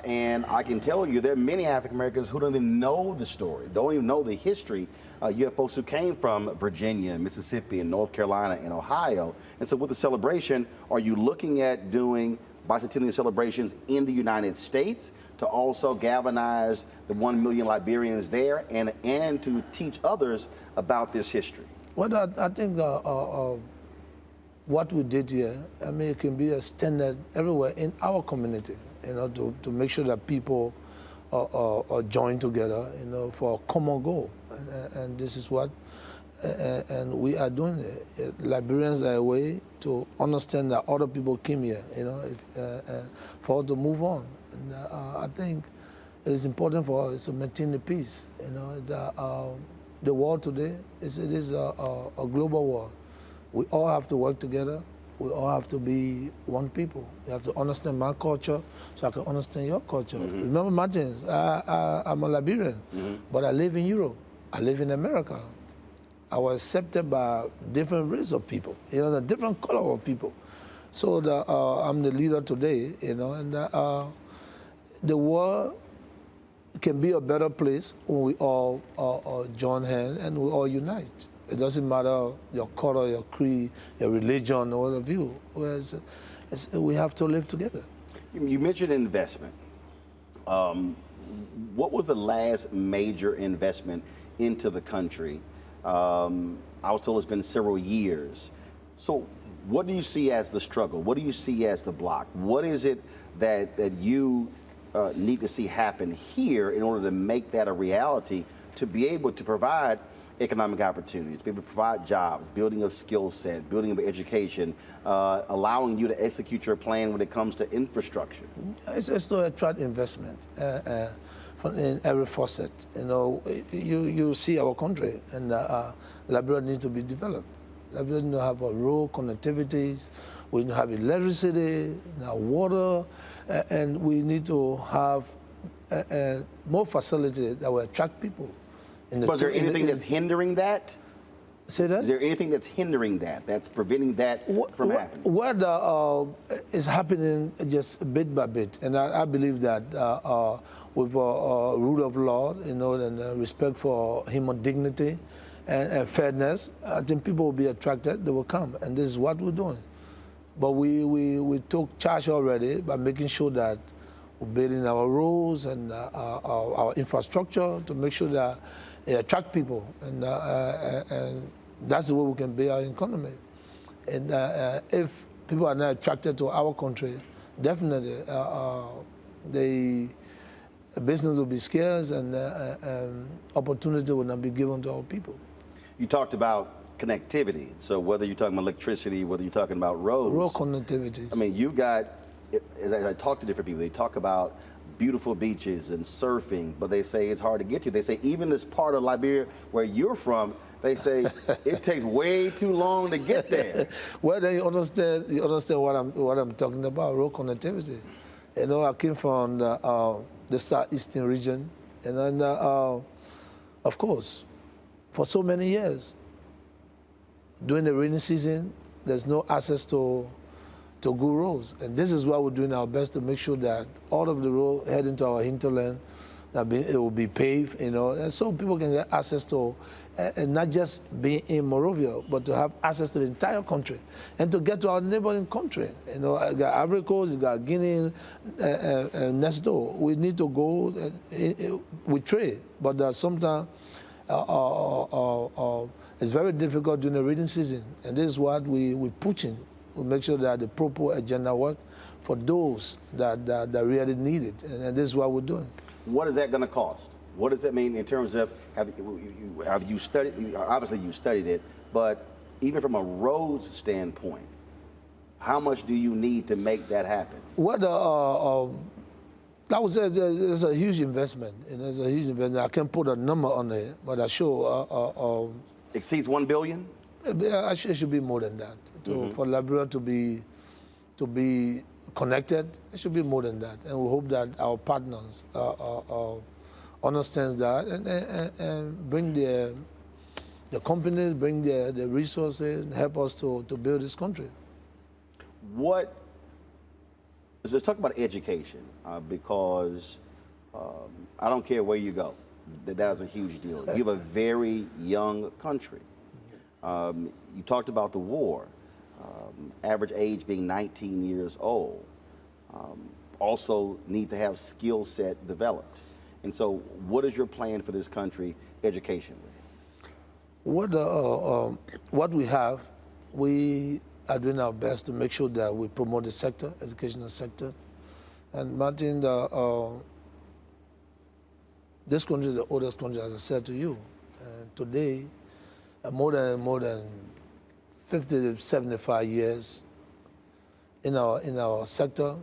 Speaker 3: And I can tell you there are many African Americans who don't even know the story, don't even know the history. You have folks who came from Virginia, Mississippi, and North Carolina, and Ohio. And so with the celebration, are you looking at doing bicentennial celebrations in the United States to also galvanize the 1 million Liberians there and to teach others about this history?
Speaker 2: Well, I think what we did here, I mean, it can be a standard everywhere in our community, you know, to make sure that people are joined together, you know, for a common goal. And this is what, and we are doing it. Liberians are a way to understand that other people came here, you know, for us to move on. And I think it is important for us to maintain the peace, you know. The world today, it is a global world. We all have to work together. We all have to be one people. You have to understand my culture so I can understand your culture. Mm-hmm. Remember Martins, I'm a Liberian, but I live in Europe. I live in America. I was accepted by different race of people, you know, the different color of people. So I'm the leader today, you know, and the world can be a better place when we all join hands and we all unite. It doesn't matter your color, your creed, your religion, or what have you. We have to live together.
Speaker 3: You mentioned investment. What was the last major investment into the country? I was told it's been several years. So what do you see as the struggle? What do you see as the block? What is it that you need to see happen here in order to make that a reality, to be able to provide economic opportunities, be able to provide jobs, building of skill set, building of education, allowing you to execute your plan when it comes to infrastructure?
Speaker 2: It's to attract investment in every facet. You know, you see our country, and Liberia needs to be developed. Liberia needs to have a road connectivities. We need to have electricity, water, and we need to have more facilities that will attract people.
Speaker 3: But is there anything that's hindering that?
Speaker 2: Say that?
Speaker 3: Is there anything that's hindering that, that's preventing that from happening?
Speaker 2: What is happening just bit by bit, and I believe that with rule of law, you know, and respect for human dignity, and fairness, I think people will be attracted, they will come, and this is what we're doing. But we took charge already by making sure that we're building our roads and our infrastructure to make sure that it attract people, and that's the way we can build our economy. And if people are not attracted to our country, definitely the business will be scarce and opportunity will not be given to our people.
Speaker 3: You talked about connectivity. So whether you're talking about electricity, whether you're talking about roads.
Speaker 2: Road connectivity.
Speaker 3: I mean, you've got, as I talk to different people, they talk about beautiful beaches and surfing, but they say it's hard to get to. They say even this part of Liberia where you're from, they say it takes way too long to get there.
Speaker 2: Well, then you understand what I'm talking about, road connectivity. You know, I came from the southeastern region, and then, of course, for so many years, during the rainy season, there's no access to good roads. And this is why we're doing our best to make sure that all of the road heading to our hinterland, it will be paved, you know, and so people can get access to, and not just being in Monrovia, but to have access to the entire country and to get to our neighboring country. You know, you got Ivory Coast, you got Guinea, next door. We need to go with trade, but sometimes it's very difficult during the rainy season, and this is what we're pushing. We make sure that the proper agenda work for those that really need it, and this is what we're doing.
Speaker 3: What is that going to cost? What does that mean in terms of, have you studied, obviously you studied it, but even from a roads standpoint, how much do you need to make that happen?
Speaker 2: What I would say it's a huge investment. You know, it's a huge investment. I can't put a number on it, but I sure.
Speaker 3: Exceeds $1 billion?
Speaker 2: It should be more than that. For Liberia to be connected, it should be more than that. And we hope that our partners understand that and bring the companies, bring the resources, and help us to build this country.
Speaker 3: Let's talk about education, because I don't care where you go. That is a huge deal. You have a very young country. You talked about the war, average age being 19 years old. Also need to have skill set developed. And so what is your plan for this country educationally?
Speaker 2: What we have, we are doing our best to make sure that we promote the sector, educational sector. And Martin, this country is the oldest country, as I said to you. Today, more than 50 to 75 years in our sector.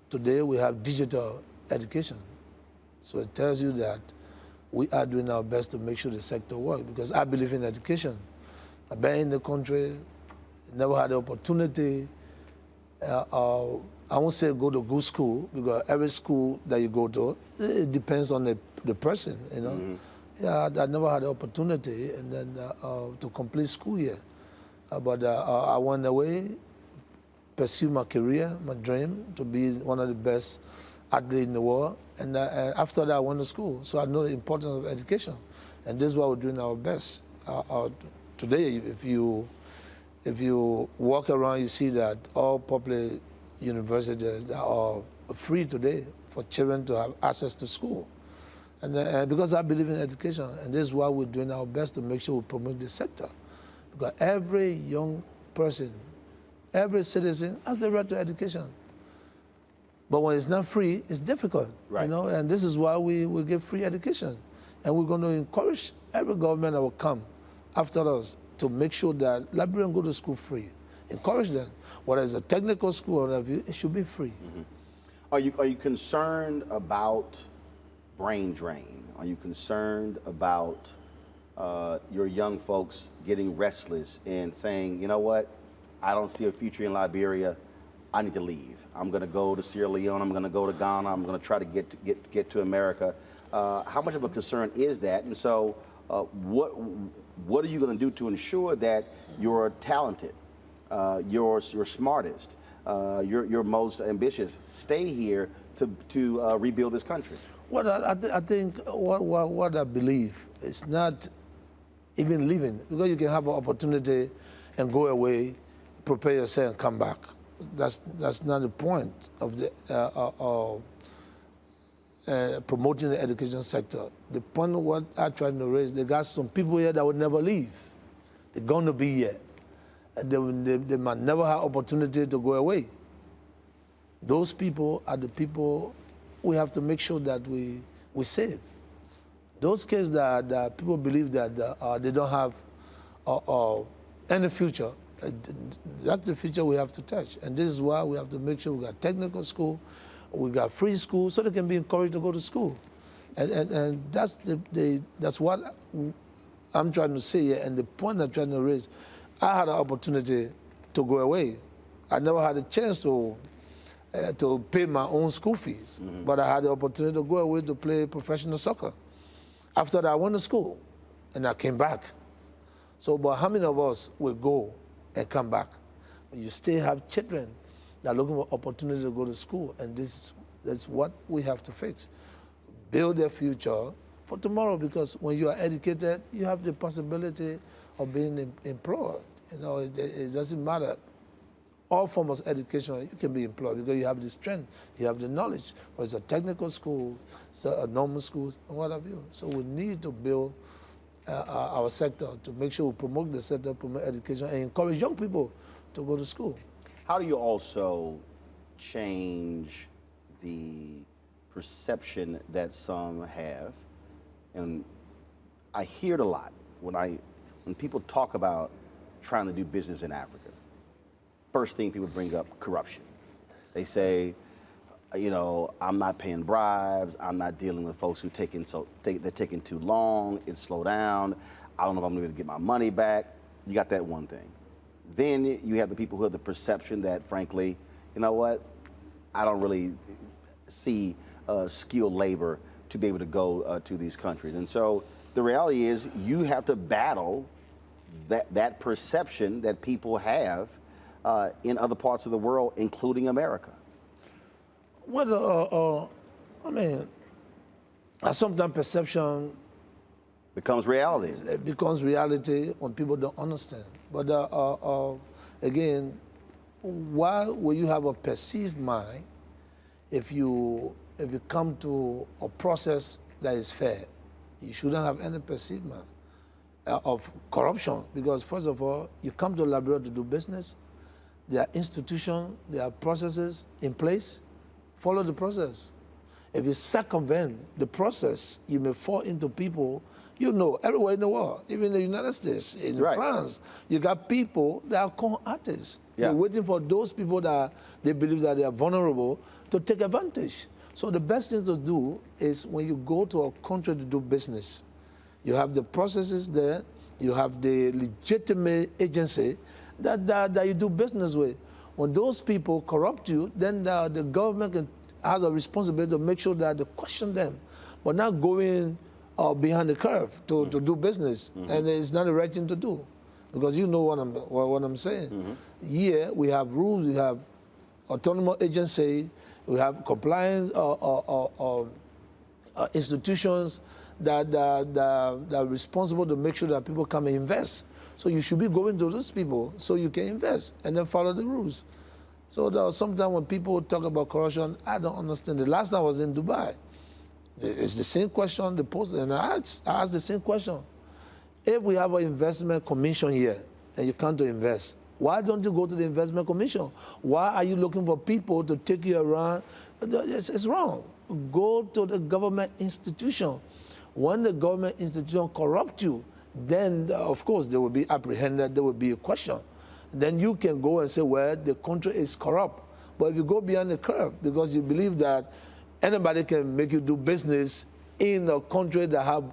Speaker 2: Today, we have digital education. So it tells you that we are doing our best to make sure the sector works, because I believe in education. I've been in the country, never had the opportunity. I won't say go to good school, because every school that you go to, it depends on the person, you know. Mm-hmm. Yeah, I never had the opportunity and then to complete school year. But I went away, pursue my career, my dream, to be one of the best athletes in the world. And after that, I went to school. So I know the importance of education. And this is why we're doing our best. Today, if you walk around, you see that all public universities are free today for children to have access to school. And because I believe in education, and this is why we're doing our best to make sure we promote this sector. Because every young person, every citizen has the right to education. But when it's not free, it's difficult, right. You know, and this is why we give free education. And we're going to encourage every government that will come after us to make sure that Liberians go to school free. Encourage them. Whether it's a technical school or whatever, it should be free.
Speaker 3: Mm-hmm. Are you concerned about brain drain? Are you concerned about your young folks getting restless and saying, you know what, I don't see a future in Liberia, I need to leave. I'm going to go to Sierra Leone, I'm going to go to Ghana, I'm going to try to get to America. How much of a concern is that? And so what are you going to do to ensure that you're talented, you're smartest, you're most ambitious stay here to rebuild this country?
Speaker 2: Well, I think what I believe is not even leaving, because you can have an opportunity and go away, prepare yourself and come back. That's not the point of the promoting the education sector. The point of what I tried to raise, they got some people here that would never leave. They're going to be here. And they might never have opportunity to go away. Those people are the people we have to make sure that we save. Those kids that people believe that they don't have any future, that's the future we have to touch. And this is why we have to make sure we got technical school, we got free school, so they can be encouraged to go to school. And that's that's what I'm trying to say here, and the point I'm trying to raise. I had an opportunity to go away. I never had a chance to pay my own school fees, but I had the opportunity to go away to play professional soccer. After that, I went to school, and I came back. So, but how many of us will go and come back? You still have children that are looking for opportunity to go to school, and that's what we have to fix. Build their future for tomorrow, because when you are educated, you have the possibility of being employed. You know, it doesn't matter. All forms of education, you can be employed because you have the strength, you have the knowledge. Whether it's a technical school, it's a normal schools, and what have you. So we need to build our sector to make sure we promote the sector, promote education, and encourage young people to go to school.
Speaker 3: How do you also change the perception that some have? And I hear it a lot when people talk about trying to do business in Africa. First thing people bring up, corruption. They say, you know, I'm not paying bribes, I'm not dealing with folks who they're taking too long, it's slow down, I don't know if I'm gonna be able to get my money back. You got that one thing. Then you have the people who have the perception that, frankly, you know what, I don't really see skilled labor to be able to go to these countries. And so the reality is you have to battle that perception that people have in other parts of the world, including America.
Speaker 2: Well, I mean, sometimes perception
Speaker 3: becomes reality.
Speaker 2: It becomes reality when people don't understand. But again, why will you have a perceived mind if you come to a process that is fair? You shouldn't have any perceived mind of corruption, because first of all, you come to a laboratory to do business. There are institutions, there are processes in place. Follow the process. If you circumvent the process, you may fall into people, you know, everywhere in the world, even in the United States, in France, you got people that are con artists. Yeah. You're waiting for those people that they believe that they are vulnerable to take advantage. So the best thing to do is when you go to a country to do business, you have the processes there, you have the legitimate agency that you do business with. When those people corrupt you, then the government has a responsibility to make sure that they question them, but not going behind the curve to do business. And it's not the right thing to do, because you know what I'm saying. Here we have rules, we have autonomous agency, we have compliance institutions that are responsible to make sure that people come and invest. So you should be going to those people so you can invest and then follow the rules. So sometimes when people talk about corruption, I don't understand. The last time I was in Dubai, it's the same question they posed, and I asked the same question. If we have an investment commission here and you come to invest, why don't you go to the investment commission? Why are you looking for people to take you around? It's wrong. Go to the government institution. When the government institution corrupt you, then of course they will be apprehended, there will be a question. Then you can go and say, well, the country is corrupt. But if you go beyond the curve because you believe that anybody can make you do business in a country that have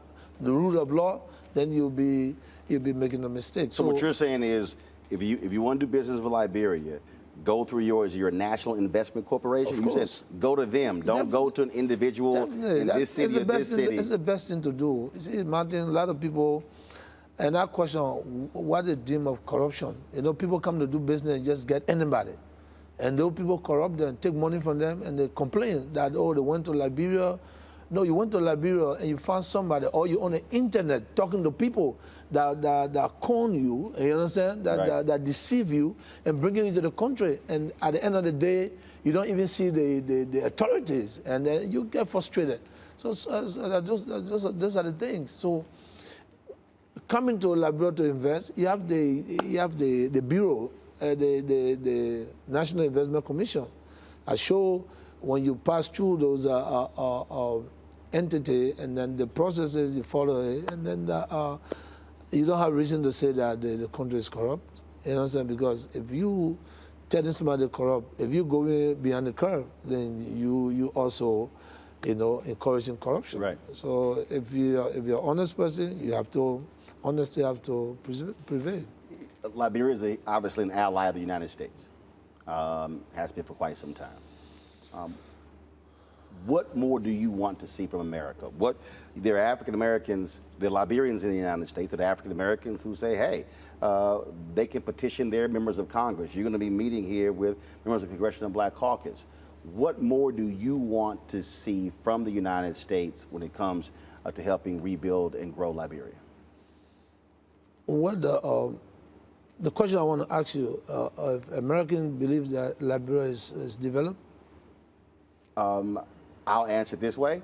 Speaker 2: the rule of law, then you'll be making a mistake.
Speaker 3: So what you're saying is, if you want to do business with Liberia, go through your national investment corporation. You said go to them. Don't go to an individual in this city or this city.
Speaker 2: It's the best thing to do. You see, Martin, a lot of people, and that question, what is the deem of corruption? You know, people come to do business and just get anybody. And those people corrupt them, take money from them, and they complain that, oh, they went to Liberia, No, you went to Liberia and you found somebody, or you on the internet talking to people that con you, you understand, that deceive you and bring you into the country. And at the end of the day, you don't even see the authorities, and then you get frustrated. So those are the things. So coming to Liberia to invest, you have the bureau, the National Investment Commission. I show when you pass through those entity, and then the processes you follow it, and then you don't have reason to say that the country is corrupt. You know what I'm saying? Because if you telling somebody corrupt, if you go beyond the curve, then you also, encouraging corruption.
Speaker 3: Right.
Speaker 2: So if you're an honest person, honesty have to prevail.
Speaker 3: Liberia is obviously an ally of the United States. Has been for quite some time. What more do you want to see from America? There are African Americans, there are Liberians in the United States, there are African Americans who say, hey, they can petition their members of Congress. You're going to be meeting here with members of the Congressional Black Caucus. What more do you want to see from the United States when it comes to helping rebuild and grow Liberia?
Speaker 2: What the question I want to ask you, if Americans believe that Liberia is developed?
Speaker 3: I'll answer it this way.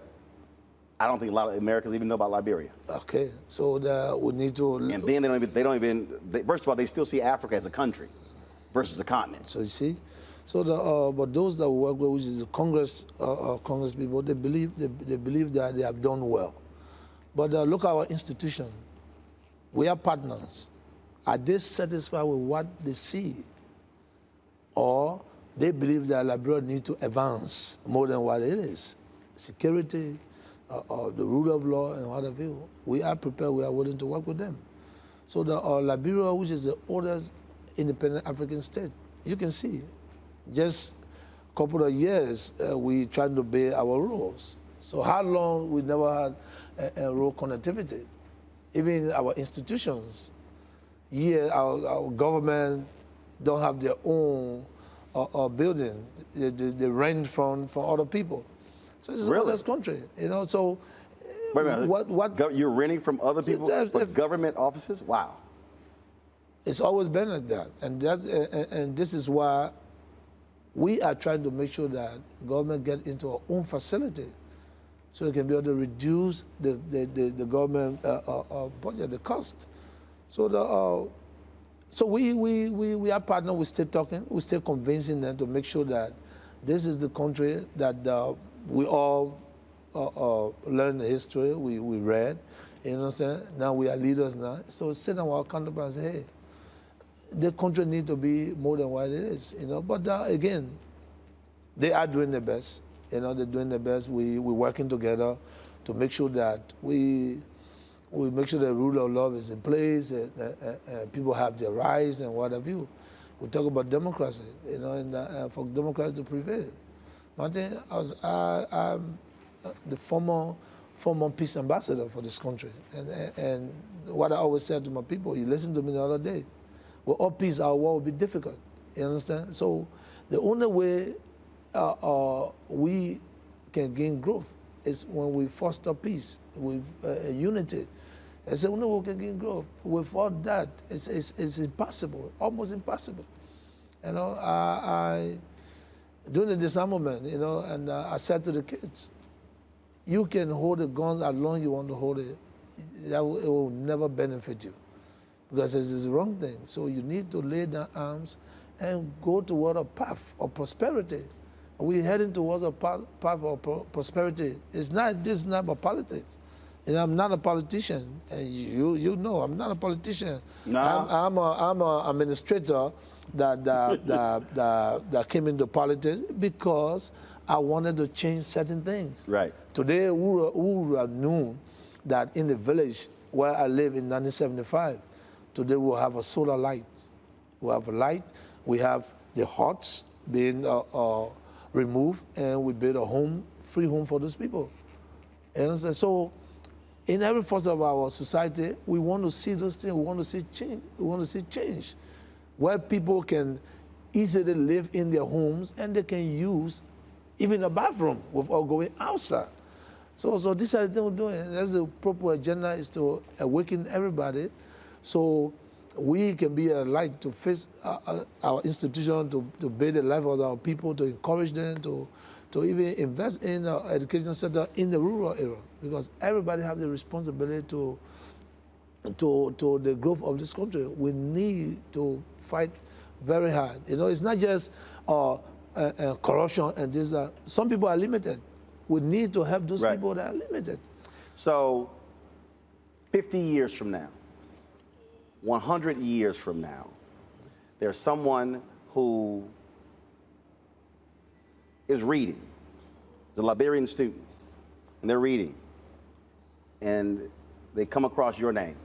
Speaker 3: I don't think a lot of Americans even know about Liberia.
Speaker 2: Okay, so we need to.
Speaker 3: And then they don't even. First of all, they still see Africa as a country versus a continent.
Speaker 2: So you see, so but those that we work with, which is the Congress people, they believe that they have done well. But look at our institution. We are partners. Are they satisfied with what they see, or they believe that Liberia needs to advance more than what it is? Security, the rule of law, and what have you. We are prepared, we are willing to work with them. So Liberia, which is the oldest independent African state, you can see, just a couple of years, we trying to obey our rules. So how long we never had a road connectivity? Even our institutions, our government don't have their own building. They rent from other people. So it's
Speaker 3: really?
Speaker 2: a honest country, So
Speaker 3: wait a minute.
Speaker 2: What
Speaker 3: you're renting from other people, but government offices? Wow.
Speaker 2: It's always been like that, and this is why we are trying to make sure that government get into our own facility, so it can be able to reduce the government budget, the cost. So So we are partners. We stay talking. We stay convincing them to make sure that this is the country that we all learn the history. We read. You understand? Now we are leaders now. So sit down with our counterparts and say, hey, the country needs to be more than what it is. But again, they are doing their best. They're doing their best. We're working together to make sure that we make sure the rule of law is in place, and people have their rights and what have you. We talk about democracy, and for democracy to prevail. Martin, I'm the former peace ambassador for this country, and what I always said to my people, you listen to me the other day, without peace, our war will be difficult. You understand? So the only way we can gain growth is when we foster peace with unity. It's the only way we can gain growth. Without that, it's impossible, almost impossible. I during the disarmament, and I said to the kids, you can hold the guns as long as you want to hold it. It will never benefit you, because it is the wrong thing. So you need to lay down arms and go toward a path of prosperity. We're heading towards a path of prosperity. This is not about politics. I'm not a politician, and you know I'm not a politician.
Speaker 3: No.
Speaker 2: I'm an administrator that came into politics because I wanted to change certain things.
Speaker 3: Right.
Speaker 2: Today, we would have known that in the village where I live in 1975, today we'll have a solar light. We have a light. We have the huts being removed, and we build a free home for those people. And so, in every facet of our society, we want to see those things. We want to see change. We want to see change, where people can easily live in their homes and they can use even a bathroom without going outside. So these are the things we're doing. That's the proper agenda, is to awaken everybody, so we can be a light to face our institution, to build the life of our people, to encourage them, to even invest in our education center in the rural area, because everybody has the responsibility to the growth of this country. We need to fight very hard. You know, it's not just corruption and this. Some people are limited. We need to help those people that are limited.
Speaker 3: So, 50 years from now, 100 years from now, there's someone who is reading, the Liberian student, and they're reading, and they come across your name.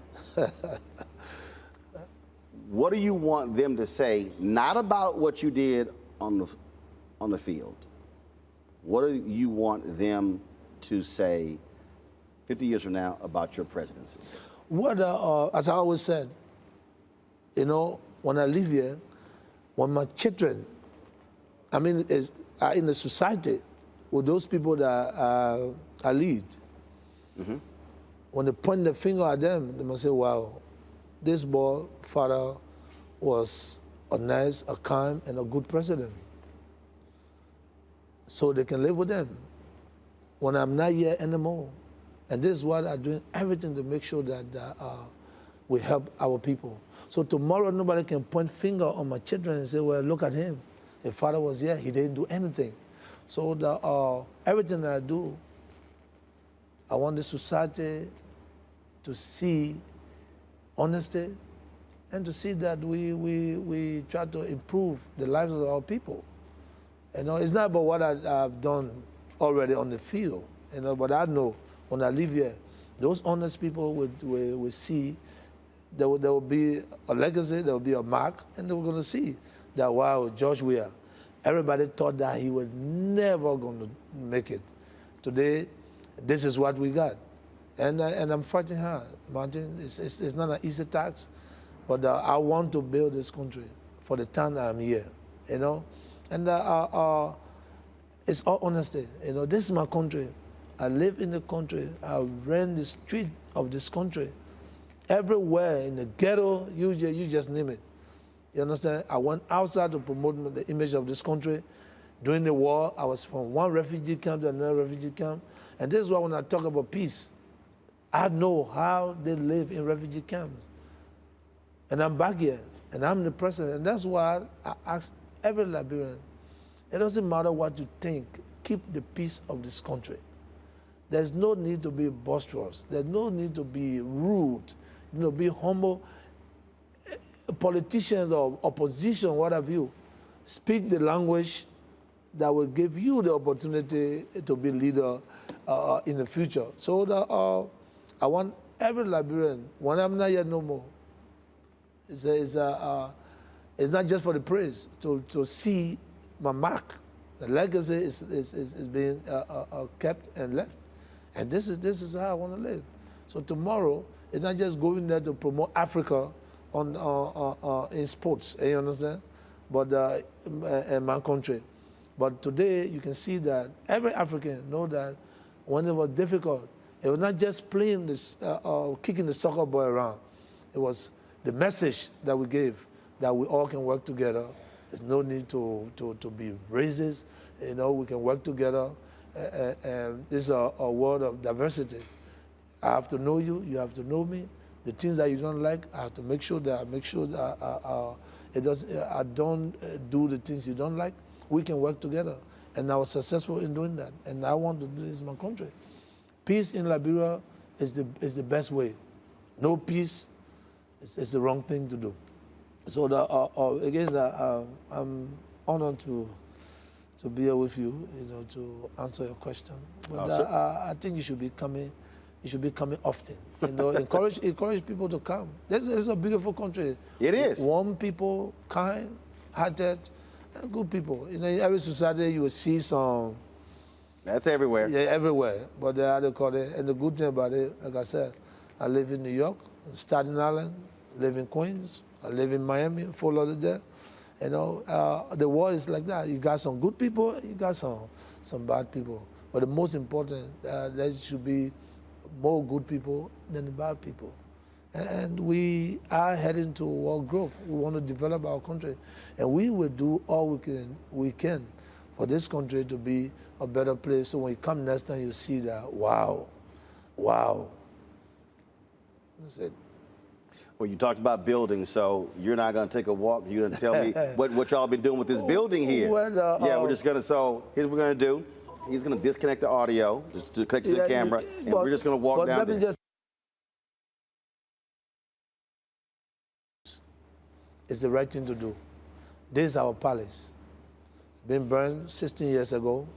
Speaker 3: What do you want them to say, not about what you did on the field? What do you want them to say 50 years from now about your presidency?
Speaker 2: What, as I always said, you know, when I live here, when my children, are in the society with those people that I lead, when they point the finger at them, they must say, wow, this boy, father, was a nice, a kind, and a good president. So they can live with them when I'm not here anymore. And this is why I'm doing everything to make sure that we help our people. So tomorrow, nobody can point finger on my children and say, well, look at him. If father was here, he didn't do anything. So everything that I do, I want the society to see honesty and to see that we try to improve the lives of our people. You know, it's not about what I've done already on the field, you know, but I know when I live here, those honest people will see there will be a legacy, there will be a mark, and they were going to see that, wow, George Weah, everybody thought that he was never going to make it. Today, this is what we got. And I'm fighting hard, Martin. It's not an easy task, but I want to build this country for the time I'm here, you know. And it's all honesty. You know, this is my country. I live in the country. I ran the street of this country. Everywhere, in the ghetto, you just name it. You understand? I went outside to promote the image of this country. During the war, I was from one refugee camp to another refugee camp. And this is why when I talk about peace, I know how they live in refugee camps. And I'm back here, and I'm the president. And that's why I ask every Liberian, it doesn't matter what you think, keep the peace of this country. There's no need to be boisterous. There's no need to be rude, you know, be humble. Politicians or opposition, what have you, speak the language that will give you the opportunity to be leader in the future. So I want every Liberian, when I'm not here no more, it's not just for the praise, to see my mark. The legacy is being kept and left. And this is how I want to live. So tomorrow, it's not just going there to promote Africa in sports, you understand? But in my country. But today, you can see that every African know that when it was difficult, it was not just playing this, kicking the soccer ball around. It was the message that we gave, that we all can work together. There's no need to be racist. You know, we can work together. And this is a world of diversity. I have to know you, you have to know me. The things that you don't like, I have to make sure that I don't do the things you don't like. We can work together. And I was successful in doing that. And I want to do this in my country. Peace in Liberia is the best way. No peace is the wrong thing to do. So again, I'm honored to be here with you, you know, to answer your question. But I think you should be coming often. You know, encourage people to come. This is a beautiful country.
Speaker 3: It is.
Speaker 2: Warm people, kind, hearted, and good people. You know, in every society you will see some.
Speaker 3: That's everywhere.
Speaker 2: Yeah, everywhere. But they call it. And the good thing about it, like I said, I live in New York, Staten Island, live in Queens, I live in Miami, Fort Lauderdale. You know, the world is like that. You got some good people, you got some bad people. But the most important, there should be more good people than the bad people. And we are heading to world growth. We want to develop our country. And we will do all we can for this country to be a better place. So when you come next time, you see that, wow. That's it.
Speaker 3: Well, you talked about buildings, so you're not going to take a walk. You're going to tell me what y'all been doing with this building here.
Speaker 2: Well,
Speaker 3: yeah, we're just going to, so here's what we're going to do. He's going to disconnect the audio, just to connect to the camera, and we're just going to walk down there.
Speaker 2: It's the right thing to do. This is our palace. Been burned 16 years ago.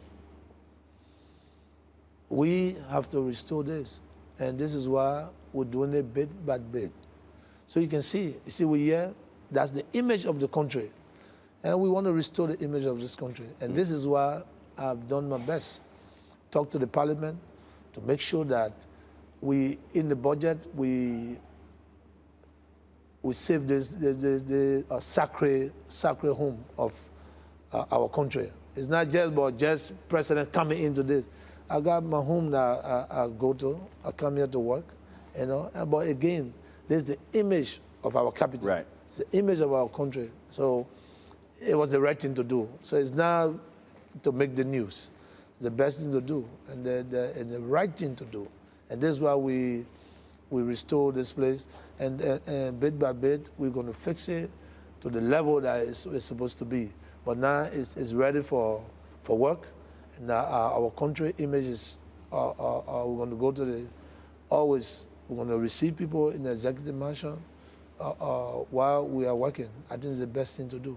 Speaker 2: We have to restore this. And this is why we're doing it bit by bit. So you can see, we're here, that's the image of the country. And we want to restore the image of this country. And this is why I've done my best. Talk to the parliament to make sure that in the budget, we save this sacred home of our country. It's not just about just president coming into this. I got my home that I go to. I come here to work, you know. But again, there's the image of our capital.
Speaker 3: Right.
Speaker 2: It's the image of our country. So it was the right thing to do. So it's not to make the news. It's the best thing to do and the right thing to do. And that's why we restore this place. And bit by bit, we're going to fix it to the level that it's supposed to be. But now it's ready for work. And our country image is, we're going to go to we're going to receive people in the executive mansion while we are working. I think it's the best thing to do.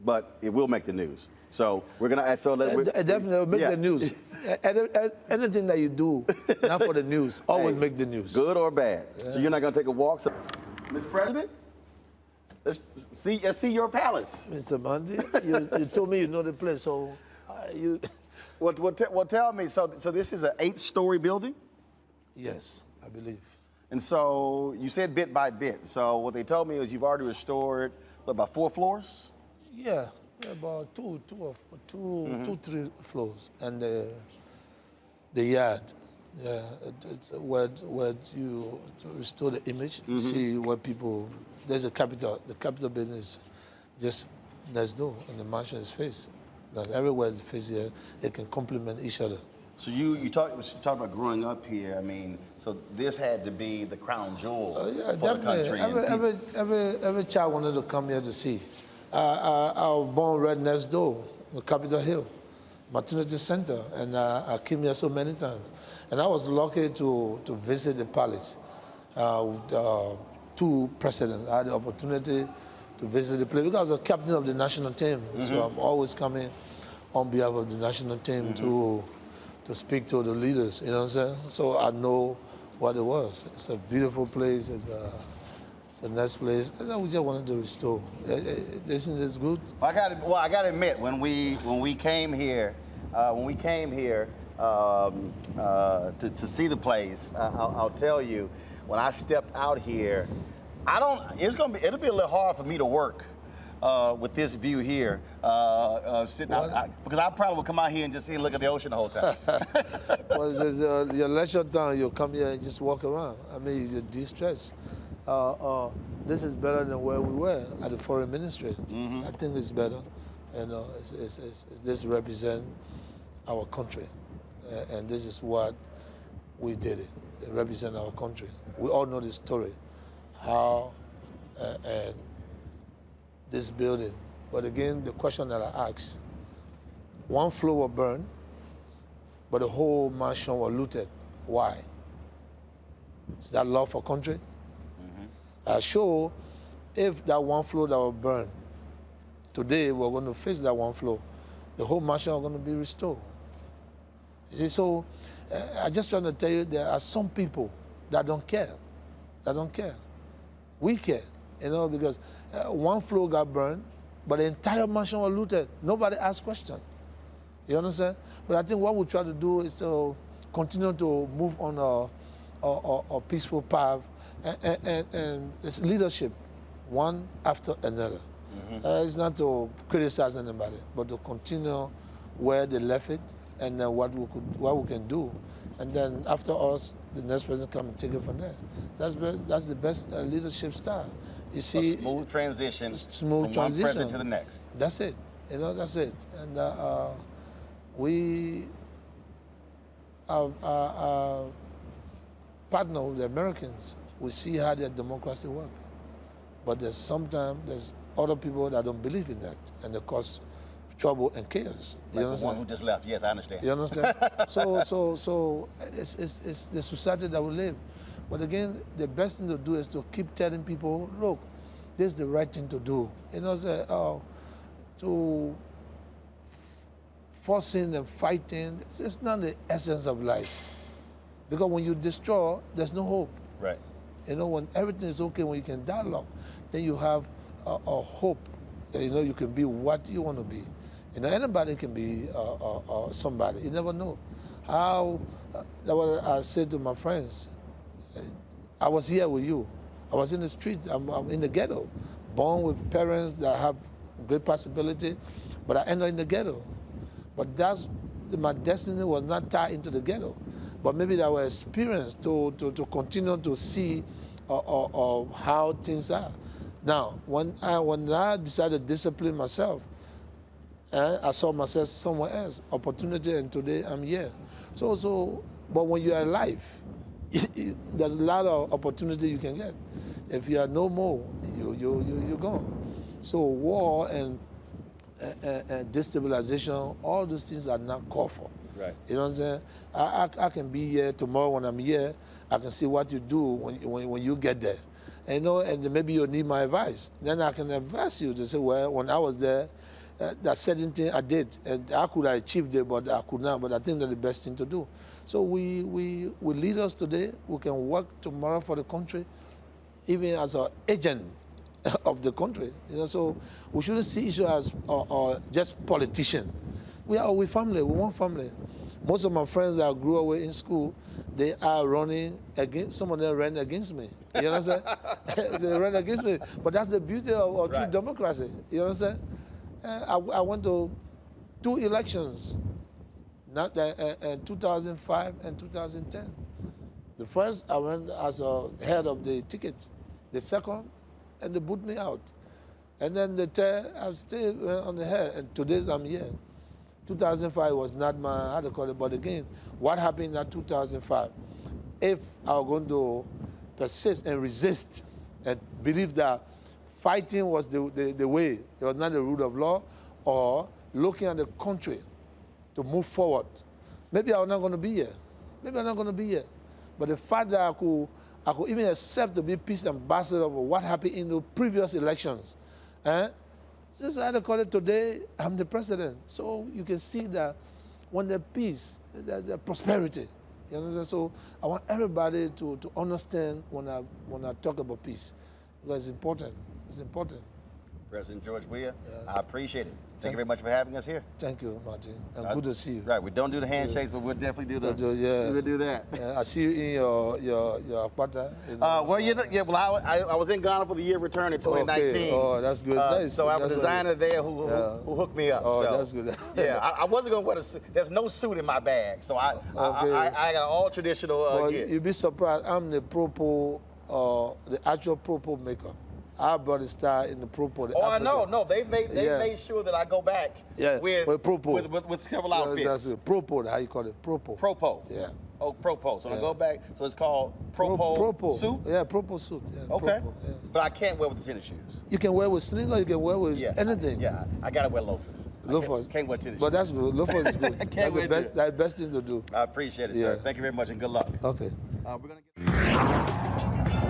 Speaker 3: But it will make the news. So we're going to,
Speaker 2: definitely will make the news. Anything that you do, not for the news, always make the news.
Speaker 3: Good or bad. Yeah. So you're not going to take a walk? So, Mr. President, let's see your palace.
Speaker 2: Mr. Bundy, you told me you know the place, so you...
Speaker 3: Well, tell me, so this is an 8-story building?
Speaker 2: Yes, I believe.
Speaker 3: And so you said bit by bit. So what they told me is you've already restored, about 4 floors?
Speaker 2: Yeah, about two, 3 floors. And the yard, yeah, it's where you restore the image, see where people, there's the capital building is just next door, and the mansion is faced. That everywhere it's faced here, it can complement each other.
Speaker 3: So you talk about growing up here. I mean, so this had to be the crown jewel
Speaker 2: yeah,
Speaker 3: for
Speaker 2: definitely.
Speaker 3: the country.
Speaker 2: Every child wanted to come here to see. I was born right next door, on Capitol Hill, maternity center, and I came here so many times. And I was lucky to visit the palace with 2 presidents. I had the opportunity to visit the place because I was a captain of the national team. So I'm always coming on behalf of the national team to speak to the leaders, you know what I'm saying? So I know what it was. It's a beautiful place. It's a nice place. And we just wanted to restore. Isn't this good?
Speaker 3: I got to admit, when we came here, to see the place, I'll tell you, when I stepped out here, it'll be a little hard for me to work with this view here, sitting out, because I probably would come out here and just look at the ocean the whole time.
Speaker 2: Well, your leisure time, you'll come here and just walk around. I mean, you de-stress. This is better than where we were at the foreign ministry. I think it's better. And this represents our country. And this is what we did it. It represents our country. We all know the story. How and this building. But again, the question that I asked, 1 floor was burned, but the whole mansion was looted. Why? Is that law for country? Sure, if that 1 floor that was burned, today we're going to fix that 1 floor, the whole mansion is going to be restored. You see, so I just trying to tell you there are some people that don't care. We care, because 1 floor got burned, but the entire mansion was looted. Nobody asked questions. You understand? But I think what we try to do is to continue to move on a peaceful path, and it's leadership, one after another. It's not to criticize anybody, but to continue where they left it and what we can do. And then after us, the next person come and take it from there. That's the best leadership style. You see,
Speaker 3: a smooth transition
Speaker 2: smooth
Speaker 3: from
Speaker 2: transition.
Speaker 3: one president to the next.
Speaker 2: That's it. That's it. And we, our partner with the Americans, we see how their democracy works. But there's other people that don't believe in that, and they cause trouble and chaos.
Speaker 3: Like the one who just left. Yes, I understand.
Speaker 2: You understand? so it's the society that we live. But again, the best thing to do is to keep telling people, look, this is the right thing to do. To forcing and fighting, it's not the essence of life. Because when you destroy, there's no hope.
Speaker 3: Right.
Speaker 2: When everything is okay, when you can dialogue, then you have a hope. You can be what you want to be. Anybody can be somebody. You never know. That's what I said to my friends. I was here with you. I was in the street. I'm in the ghetto, born with parents that have great possibility, but I ended in the ghetto. But my destiny was not tied into the ghetto. But maybe that was experience to continue to see how things are. Now, when I decided to discipline myself, I saw myself somewhere else, opportunity, and today I'm here. But when you're alive, there's a lot of opportunity you can get. If you are no more, you're gone. So war and destabilization, all those things are not called for.
Speaker 3: Right.
Speaker 2: You know what I'm saying? I can be here tomorrow when I'm here. I can see what you do when you get there. And maybe you need my advice. Then I can advise you to say, well, when I was there, that certain thing I did, and I could have achieved it, but I could not. But I think that's the best thing to do. So we leaders today, we can work tomorrow for the country, even as an agent of the country. So we shouldn't see each other as just politicians. We family. We want family. Most of my friends that I grew up with in school, they are running against. Some of them ran against me. You understand? They ran against me. But that's the beauty of true democracy. You understand? I went to 2 elections, not 2005 and 2010. The first, I went as a head of the ticket. The second, and they put me out. And then the third, I stayed on the head, and today I'm here. 2005 was not my, how to call it, but again, what happened in 2005? If I were going to persist and resist and believe that fighting was the way, it was not the rule of law, or looking at the country to move forward, maybe I'm not going to be here. Maybe I'm not going to be here. But the fact that I could even accept to be peace ambassador of what happened in the previous elections, since I had to call it today, I'm the president. So you can see that when there's peace, there's prosperity. You understand? So I want everybody to understand when I talk about peace, because it's important. It's important.
Speaker 3: President George Weah, I appreciate it. Thank you very much for having us here.
Speaker 2: Thank you, Martin. And good to see you.
Speaker 3: Right, we don't do the handshakes, but we'll definitely do we'll do that.
Speaker 2: I see you in your apartment.
Speaker 3: Well, I was in Ghana for the year return in 2019.
Speaker 2: Okay. Oh, that's good. Nice.
Speaker 3: So I have a designer there who hooked me up.
Speaker 2: Oh,
Speaker 3: so,
Speaker 2: that's good.
Speaker 3: I wasn't going to wear a suit. There's no suit in my bag, so I got all traditional gear.
Speaker 2: You'd be surprised. I'm the the actual propos maker. I brought the style in the propos.
Speaker 3: I know. No, they made sure that I go back with several outfits.
Speaker 2: That's it. Propos, how you call it? Propos.
Speaker 3: Propos.
Speaker 2: Yeah.
Speaker 3: Oh, propos. So I go back. So it's called propos suit?
Speaker 2: Yeah, propos suit. Yeah,
Speaker 3: okay.
Speaker 2: Propos, yeah.
Speaker 3: But I can't wear with the tennis shoes.
Speaker 2: You can wear with sneakers, you can wear with anything.
Speaker 3: I got to wear loafers.
Speaker 2: Loafers.
Speaker 3: Can't wear tennis shoes.
Speaker 2: But that's good. Loafers is good. That's the best thing to do.
Speaker 3: I appreciate it, sir. Thank you very much and good luck.
Speaker 2: Okay.
Speaker 3: We're going to get